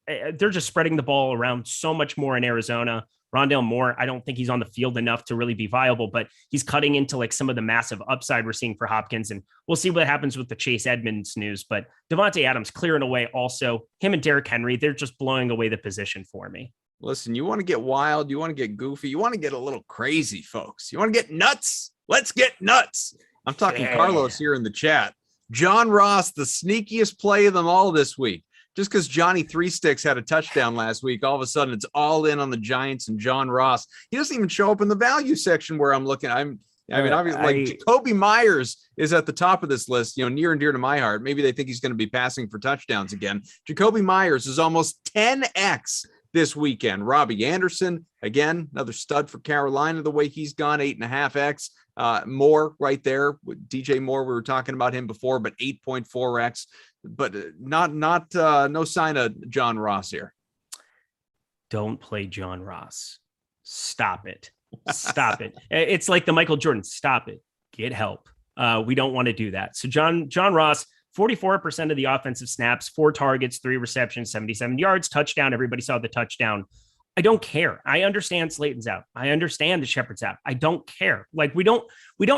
they're just spreading the ball around so much more in Arizona. Rondale Moore, I don't think he's on the field enough to really be viable, but he's cutting into like some of the massive upside we're seeing for Hopkins. And we'll see what happens with the Chase Edmonds news, but Davante Adams clearing away also. Him and Derrick Henry, they're just blowing away the position for me. Listen, you want to get wild, you want to get goofy, you want to get a little crazy, folks. You want to get nuts? Let's get nuts. I'm talking Carlos here in the chat. John Ross, the sneakiest play of them all this week. just because Johnny Three Sticks had a touchdown last week, all of a sudden it's all in on the Giants and John Ross. He doesn't even show up in the value section where I'm looking. Obviously, Jacoby Myers is at the top of this list, near and dear to my heart. Maybe they think he's going to be passing for touchdowns again. Jacoby Myers is almost 10x this weekend. Robbie Anderson, again, another stud for Carolina, the way he's gone, 8.5x. Moore right there. DJ Moore, we were talking about him before, but 8.4x. But no sign of John Ross here. Don't play John Ross. Stop it. Stop it. It's like the Michael Jordan. Stop it. Get help. We don't want to do that. So John Ross, 44% of the offensive snaps, 4 targets, 3 receptions, 77 yards, touchdown. Everybody saw the touchdown. I don't care. I understand Slayton's out. I understand the Shepherd's out. I don't care. Like we don't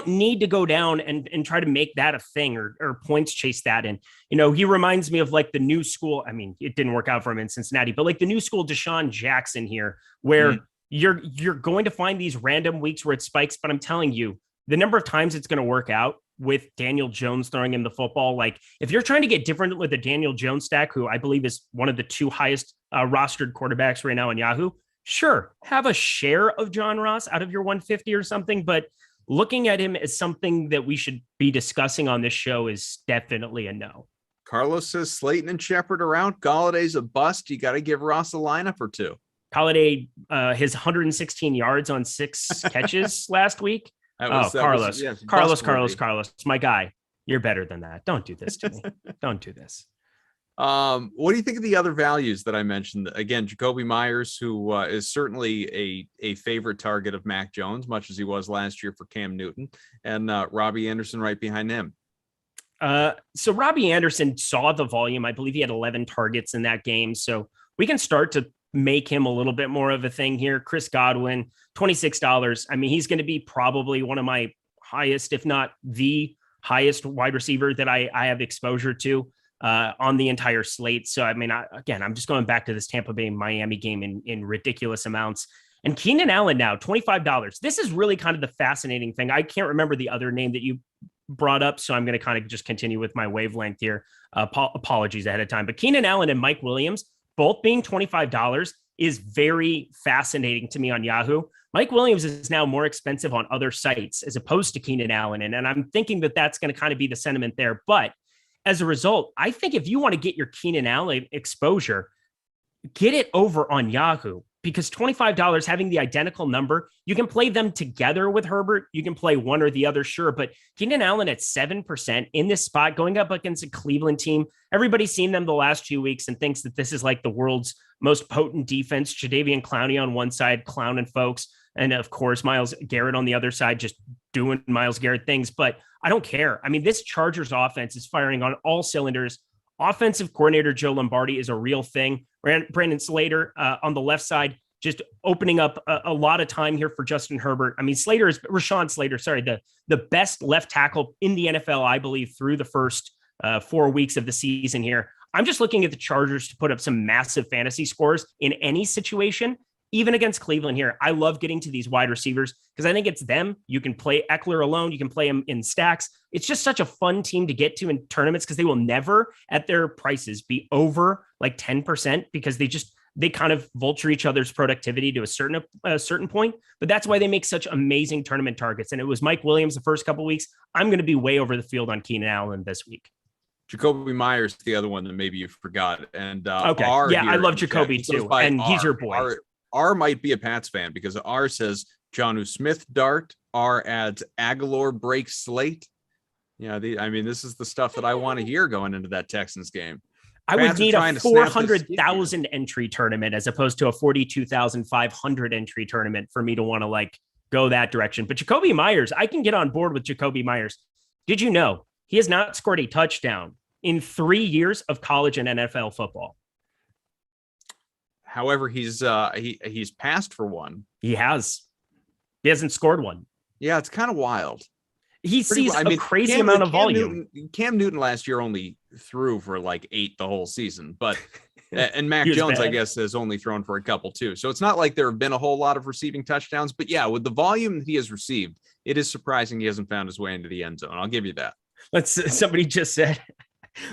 need to go down and try to make that a thing or points chase that. And, he reminds me of like the new school. I mean, it didn't work out for him in Cincinnati, but like the new school Deshaun Jackson here, where you're going to find these random weeks where it spikes. But I'm telling you, the number of times it's going to work out with Daniel Jones throwing him the football. Like if you're trying to get different with the Daniel Jones stack, who I believe is one of the 2 highest rostered quarterbacks right now on Yahoo, sure, have a share of John Ross out of your 150 or something. But looking at him as something that we should be discussing on this show is definitely a no. Carlos says Slayton and Shepard are out. Galladay's a bust. You got to give Ross a lineup or 2. Galladay, his 116 yards on 6 catches last week. Carlos, my guy. You're better than that. Don't do this to me. Don't do this. What do you think of the other values that I mentioned? Again, Jacoby Myers, who is certainly a favorite target of Mac Jones, much as he was last year for Cam Newton, and Robbie Anderson right behind him. So Robbie Anderson saw the volume. I believe he had 11 targets in that game. So we can start to make him a little bit more of a thing here. Chris Godwin, $26. I mean, he's going to be probably one of my highest, if not the highest wide receiver that I have exposure to on the entire slate. So, I mean, I'm just going back to this Tampa Bay Miami game in ridiculous amounts. And Keenan Allen now, $25. This is really kind of the fascinating thing. I can't remember the other name that you brought up, so I'm going to kind of just continue with my wavelength here. Apologies ahead of time. But Keenan Allen and Mike Williams, both being $25, is very fascinating to me on Yahoo. Mike Williams is now more expensive on other sites as opposed to Keenan Allen. And I'm thinking that that's going to kind of be the sentiment there. But as a result, I think if you want to get your Keenan Allen exposure, get it over on Yahoo, because $25 having the identical number, you can play them together with Herbert. You can play one or the other, sure. But Keenan Allen at 7% in this spot going up against a Cleveland team. Everybody's seen them the last 2 weeks and thinks that this is like the world's most potent defense. Jadeveon Clowney on one side, clowning folks. And of course, Myles Garrett on the other side, just doing Myles Garrett things. But I don't care. I mean, this Chargers offense is firing on all cylinders. Offensive coordinator Joe Lombardi is a real thing. Brandon Slater on the left side, just opening up a lot of time here for Justin Herbert. I mean, Rashawn Slater, the best left tackle in the NFL, I believe, through the first 4 weeks of the season here. I'm just looking at the Chargers to put up some massive fantasy scores in any situation, even against Cleveland here. I love getting to these wide receivers because I think it's them. You can play Eckler alone. You can play him in stacks. It's just such a fun team to get to in tournaments because they will never at their prices be over like 10% because they kind of vulture each other's productivity to a certain point. But that's why they make such amazing tournament targets. And it was Mike Williams the first couple of weeks. I'm going to be way over the field on Keenan Allen this week. Jacoby Myers, the other one that maybe you forgot. And okay, I love Jacoby too, and he's your boy. R might be a Pats fan because R says Jonnu Smith dart. R adds Aguilar break slate. Yeah, this is the stuff that I want to hear going into that Texans game. I would need a 400,000 entry tournament as opposed to a 42,500 entry tournament for me to want to go that direction. But Jacoby Myers, I can get on board with Jacoby Myers. Did you know he has not scored a touchdown in 3 years of college and NFL football? However, he's passed for one. He has. He hasn't scored one. Yeah, it's kind of wild. He sees a crazy amount of volume. Cam Newton last year only threw for 8 the whole season, but and Mac Jones, I guess, has only thrown for a couple too. So it's not like there have been a whole lot of receiving touchdowns, but yeah, with the volume that he has received, it is surprising he hasn't found his way into the end zone. I'll give you that. Somebody just said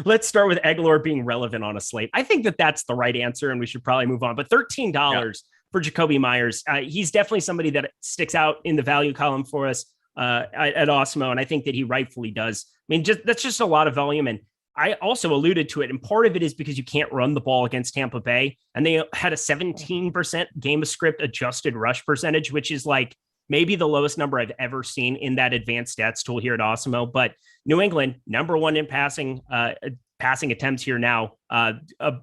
Let's start with Aguilar being relevant on a slate. I think that that's the right answer, and we should probably move on. But $13 for Jacoby Myers. He's definitely somebody that sticks out in the value column for us at Awesemo, and I think that he rightfully does. I mean, that's just a lot of volume, and I also alluded to it, and part of it is because you can't run the ball against Tampa Bay, and they had a 17% game of script adjusted rush percentage, which is like maybe the lowest number I've ever seen in that advanced stats tool here at Awesemo. But New England, number one in passing attempts here now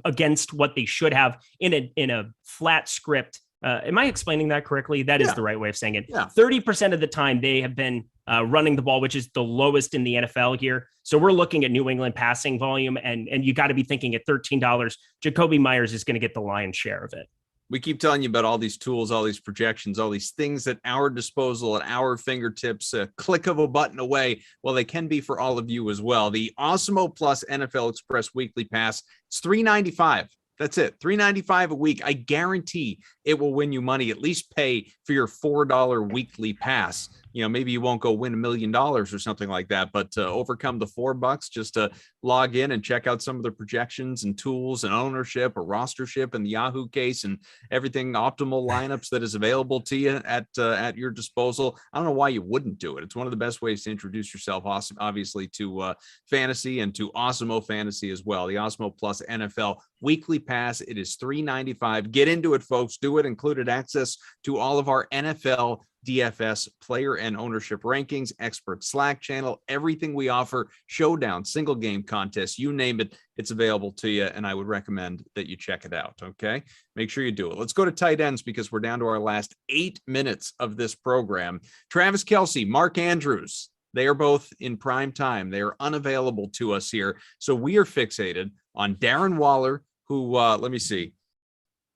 against what they should have in a flat script. Am I explaining that correctly? That is the right way of saying it. Yeah. 30% of the time they have been running the ball, which is the lowest in the NFL here. So we're looking at New England passing volume, and you got to be thinking at $13, Jacoby Myers is going to get the lion's share of it. We keep telling you about all these tools, all these projections, all these things at our disposal, at our fingertips, a click of a button away. Well, they can be for all of you as well. The Awesemo Plus NFL Express Weekly Pass, it's $3.95. That's it. $3.95 a week. I guarantee it will win you money. At least pay for your $4 weekly pass. You know, maybe you won't go win $1 million or something like that, but to overcome the $4 just to log in and check out some of the projections and tools and ownership or rostership in the Yahoo case and everything, optimal lineups that is available to you at your disposal. I don't know why you wouldn't do it. It's one of the best ways to introduce yourself, obviously, to fantasy and to Awesemo fantasy as well. The Awesemo Plus NFL Weekly Pass. It is $3.95. Get into it, folks. Do it. Included access to all of our NFL DFS player and ownership rankings, expert Slack channel, everything we offer, showdown, single game contests, you name it, it's available to you. And I would recommend that you check it out. Okay. Make sure you do it. Let's go to tight ends because we're down to our last 8 minutes of this program. Travis Kelce, Mark Andrews, they are both in prime time. They are unavailable to us here. So we are fixated on Darren Waller, who, let me see,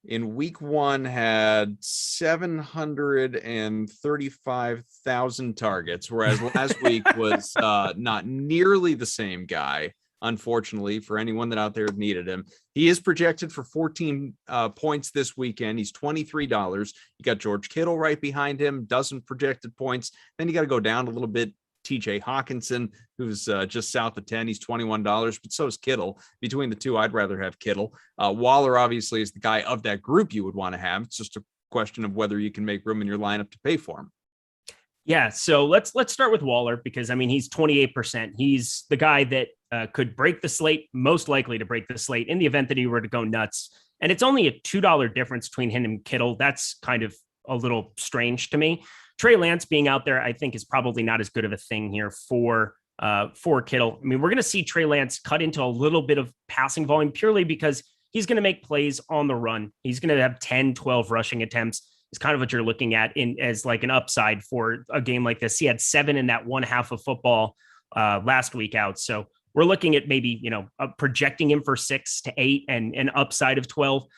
in week one had 735,000 targets, whereas last week was not nearly the same guy, unfortunately, for anyone that out there needed him. He is projected for 14 points this weekend. He's $23. You got George Kittle right behind him, dozen projected points. Then you got to go down a little bit. TJ Hawkinson, who's just south of 10. He's $21, but so is Kittle. Between the two, I'd rather have Kittle. Waller, obviously, is the guy of that group you would want to have. It's just a question of whether you can make room in your lineup to pay for him. Yeah, so let's start with Waller because, I mean, he's 28%. He's the guy that could break the slate, most likely to break the slate in the event that he were to go nuts. And it's only a $2 difference between him and Kittle. That's kind of a little strange to me. Trey Lance being out there, I think, is probably not as good of a thing here for Kittle. I mean, we're going to see Trey Lance cut into a little bit of passing volume purely because he's going to make plays on the run. He's going to have 10, 12 rushing attempts. Is kind of what you're looking at as like an upside for a game like this. He had 7 in that one half of football last week out. So we're looking at maybe, projecting him for 6 to 8 and an upside of 12.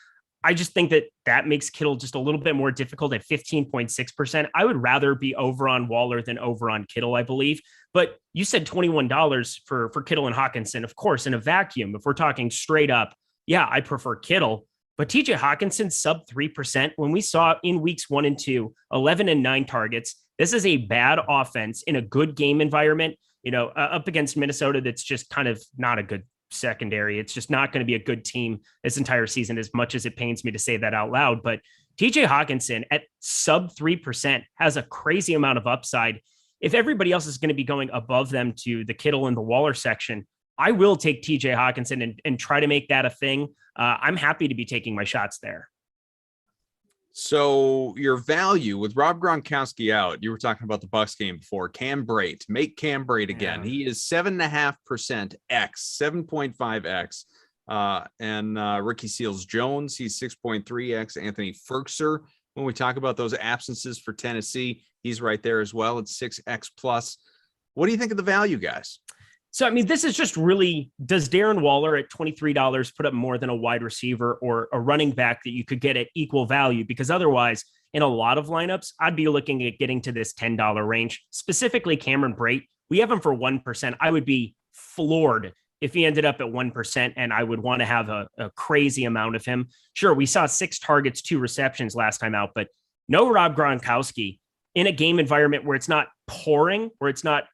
I just think that makes Kittle just a little bit more difficult at 15.6%. I would rather be over on Waller than over on Kittle, I believe. But you said $21 for Kittle and Hawkinson. Of course, in a vacuum, if we're talking straight up, yeah, I prefer Kittle. But TJ Hawkinson sub 3% when we saw in weeks 1 and 2, 11 and 9 targets. This is a bad offense in a good game environment, up against Minnesota. That's just kind of not a good secondary. It's just not going to be a good team this entire season, as much as it pains me to say that out loud. But TJ Hawkinson at sub 3% has a crazy amount of upside. If everybody else is going to be going above them to the Kittle and the Waller section, I will take TJ Hawkinson and try to make that a thing. I'm happy to be taking my shots there. So your value with Rob Gronkowski out, you were talking about the Bucs game before. Cam Brate, make Cam Brate again. Yeah. He is 7.5% X, 7.5X. And Ricky Seals-Jones, he's 6.3X. Anthony Ferkser, when we talk about those absences for Tennessee, he's right there as well. It's 6X plus. What do you think of the value, guys? So, I mean, this is just really, does Darren Waller at $23 put up more than a wide receiver or a running back that you could get at equal value? Because otherwise, in a lot of lineups, I'd be looking at getting to this $10 range, specifically Cameron Brate. We have him for 1%. I would be floored if he ended up at 1%, and I would want to have a crazy amount of him. Sure, we saw 6 targets, 2 receptions last time out, but no Rob Gronkowski in a game environment where it's not pouring, where it's not,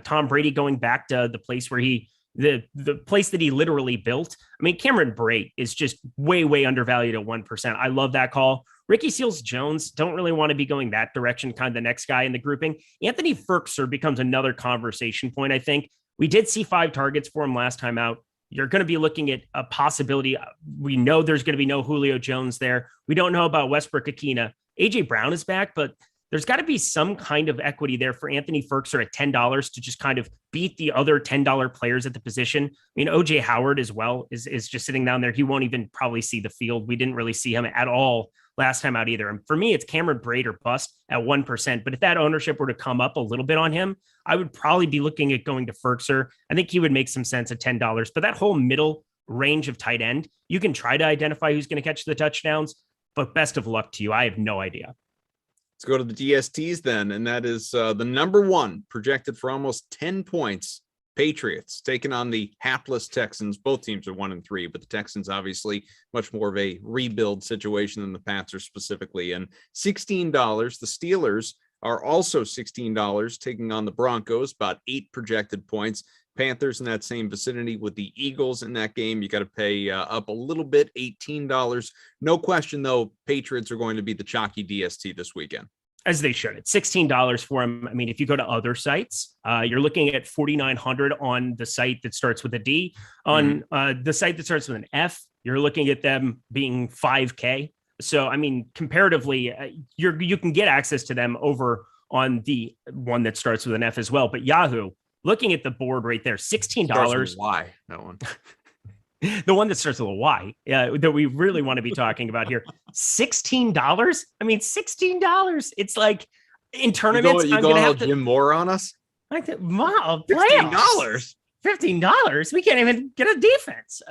Tom Brady going back to the place where he the place that he literally built. I mean, Cameron Brate is just way undervalued at 1%. I love that call. Ricky Seals-Jones, don't really want to be going that direction, kind of the next guy in the grouping. Anthony Firkser becomes another conversation point, I think. We did see 5 targets for him last time out. You're going to be looking at a possibility. We know there's going to be no Julio Jones there. We don't know about Westbrook-Ikhine. A.J. Brown is back, but there's got to be some kind of equity there for Anthony Firkser at $10 to just kind of beat the other $10 players at the position. I mean, O.J. Howard as well is just sitting down there. He won't even probably see the field. We didn't really see him at all last time out either. And for me, it's Cameron Brate or bust at 1%. But if that ownership were to come up a little bit on him, I would probably be looking at going to Firkser. I think he would make some sense at $10. But that whole middle range of tight end, you can try to identify who's going to catch the touchdowns, but best of luck to you. I have no idea. Let's go to the DSTs then, and that is the number 1 projected for almost 10 points. Patriots taking on the hapless Texans. Both teams are 1-3, but the Texans obviously much more of a rebuild situation than the Panthers specifically. And $16. The Steelers are also $16, taking on the Broncos, about 8 projected points. Panthers in that same vicinity with the Eagles in that game. You got to pay up a little bit, $18. No question, though, Patriots are going to be the chalky DST this weekend. As they should. It's $16 for them. I mean, if you go to other sites, you're looking at 4,900 on the site that starts with a D. On the site that starts with an F, you're looking at them being 5K. So, I mean, comparatively, you can get access to them over on the one that starts with an F as well. But Yahoo, looking at the board right there, $16. Why that one? The one that starts with a Y, that we really want to be talking about here. $16? I mean, $16. It's like in tournaments. You going all Jim Moore on us? I think, wow, $15. $15. We can't even get a defense.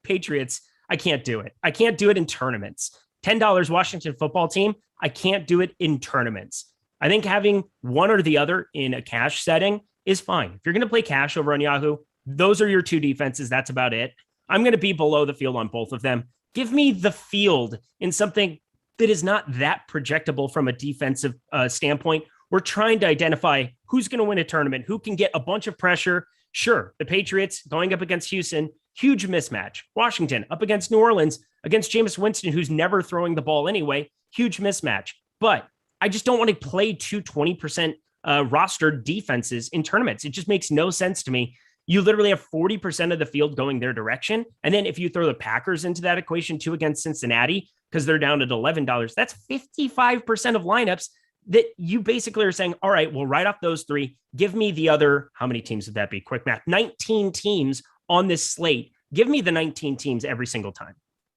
Patriots, I can't do it. I can't do it in tournaments. $10 Washington football team. I can't do it in tournaments. I think having one or the other in a cash setting is fine. If you're going to play cash over on Yahoo, those are your 2 defenses. That's about it. I'm going to be below the field on both of them. Give me the field in something that is not that projectable from a defensive standpoint. We're trying to identify who's going to win a tournament, who can get a bunch of pressure. Sure, the Patriots going up against Houston, huge mismatch. Washington up against New Orleans, against Jameis Winston, who's never throwing the ball anyway, huge mismatch. But I just don't want to play 20% rostered defenses in tournaments. It just makes no sense to me. You literally have 40% of the field going their direction. And then if you throw the Packers into that equation too against Cincinnati, because they're down at $11, that's 55% of lineups that you basically are saying, all right, we'll write off those 3. Give me the other, how many teams would that be? Quick math, 19 teams on this slate. Give me the 19 teams every single time.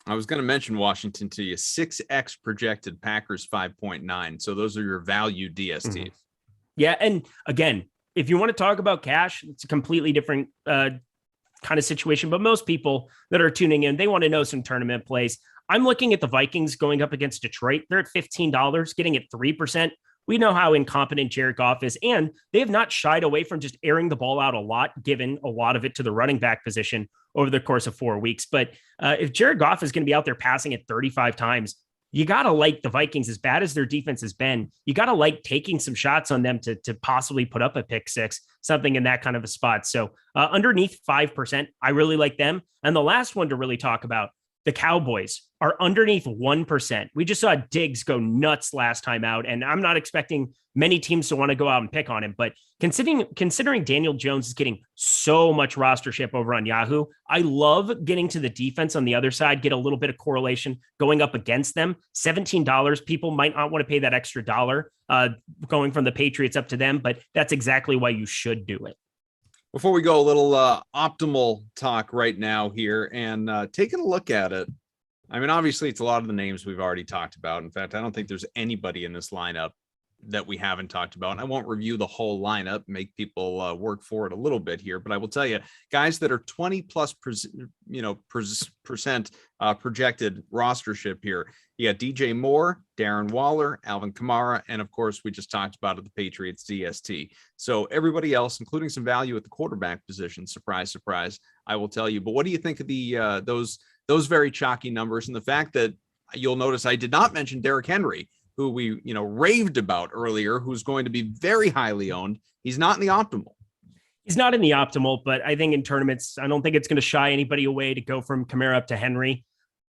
I was going to mention Washington to you, 6X projected, Packers 5.9. So those are your value DSTs. Mm-hmm. Yeah. And again, if you want to talk about cash, it's a completely different kind of situation. But most people that are tuning in, they want to know some tournament plays. I'm looking at the Vikings going up against Detroit. They're at $15, getting at 3%. We know how incompetent Jared Goff is, and they have not shied away from just airing the ball out a lot, given a lot of it to the running back position over the course of 4 weeks. But if Jared Goff is going to be out there passing it 35 times, you got to like the Vikings, as bad as their defense has been. You got to like taking some shots on them to possibly put up a pick 6, something in that kind of a spot. So underneath 5%, I really like them. And the last one to really talk about, the Cowboys are underneath 1%. We just saw Diggs go nuts last time out, and I'm not expecting many teams to want to go out and pick on him. But considering Daniel Jones is getting so much rostership over on Yahoo, I love getting to the defense on the other side, get a little bit of correlation going up against them. $17, people might not want to pay that extra dollar going from the Patriots up to them, but that's exactly why you should do it. Before we go, a little optimal talk right now here, and taking a look at it. I mean, obviously, it's a lot of the names we've already talked about. In fact, I don't think there's anybody in this lineup that we haven't talked about. And I won't review the whole lineup, make people work for it a little bit here, but I will tell you, guys that are 20+% projected rostership here. You got DJ Moore, Darren Waller, Alvin Kamara, and of course, we just talked about it, the Patriots DST. So everybody else, including some value at the quarterback position, surprise, surprise, I will tell you. But what do you think of the those very chalky numbers, and the fact that you'll notice I did not mention Derrick Henry, who we raved about earlier, who's going to be very highly owned? He's not in the optimal. He's not in the optimal, but I think in tournaments, I don't think it's going to shy anybody away to go from Kamara up to Henry.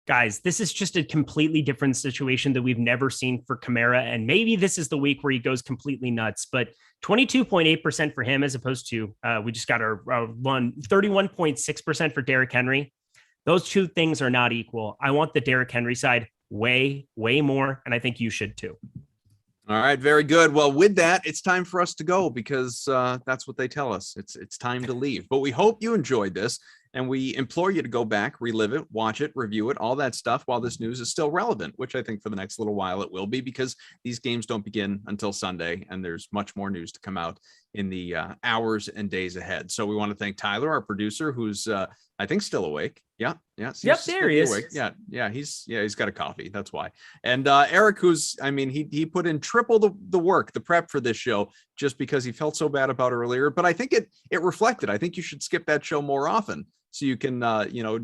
Guys, this is just a completely different situation that we've never seen for Kamara. And maybe this is the week where he goes completely nuts, but 22.8% for him, as opposed to, we just got our 31.6% for Derrick Henry. Those two things are not equal. I want the Derrick Henry side way, way more. And I think you should too. All right, very good. Well, with that, it's time for us to go because that's what they tell us. It's time to leave. But we hope you enjoyed this, and we implore you to go back, relive it, watch it, review it, all that stuff while this news is still relevant, which I think for the next little while it will be, because these games don't begin until Sunday, and there's much more news to come out in the hours and days ahead. So we want to thank Tyler, our producer, who's I think still awake. Yeah. Yep, there he is. Awake. Yeah, he's got a coffee. That's why. And Eric, who's, I mean, he put in triple the work, the prep for this show, just because he felt so bad about earlier. But I think it reflected. I think you should skip that show more often, so you can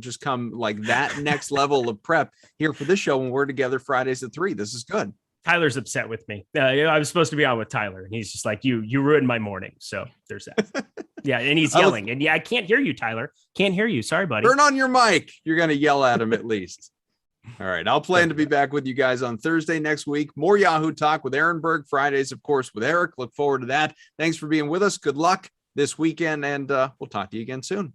just come like that next level of prep here for this show when we're together Fridays at 3. This is good. Tyler's upset with me. I was supposed to be on with Tyler, and he's just like, you ruined my morning. So there's that. Yeah, and he's yelling. And yeah, I can't hear you, Tyler. Can't hear you. Sorry, buddy. Turn on your mic. You're going to yell at him at least. All right. I'll plan to be back with you guys on Thursday next week. More Yahoo Talk with Ehrenberg. Fridays, of course, with Eric. Look forward to that. Thanks for being with us. Good luck this weekend, and we'll talk to you again soon.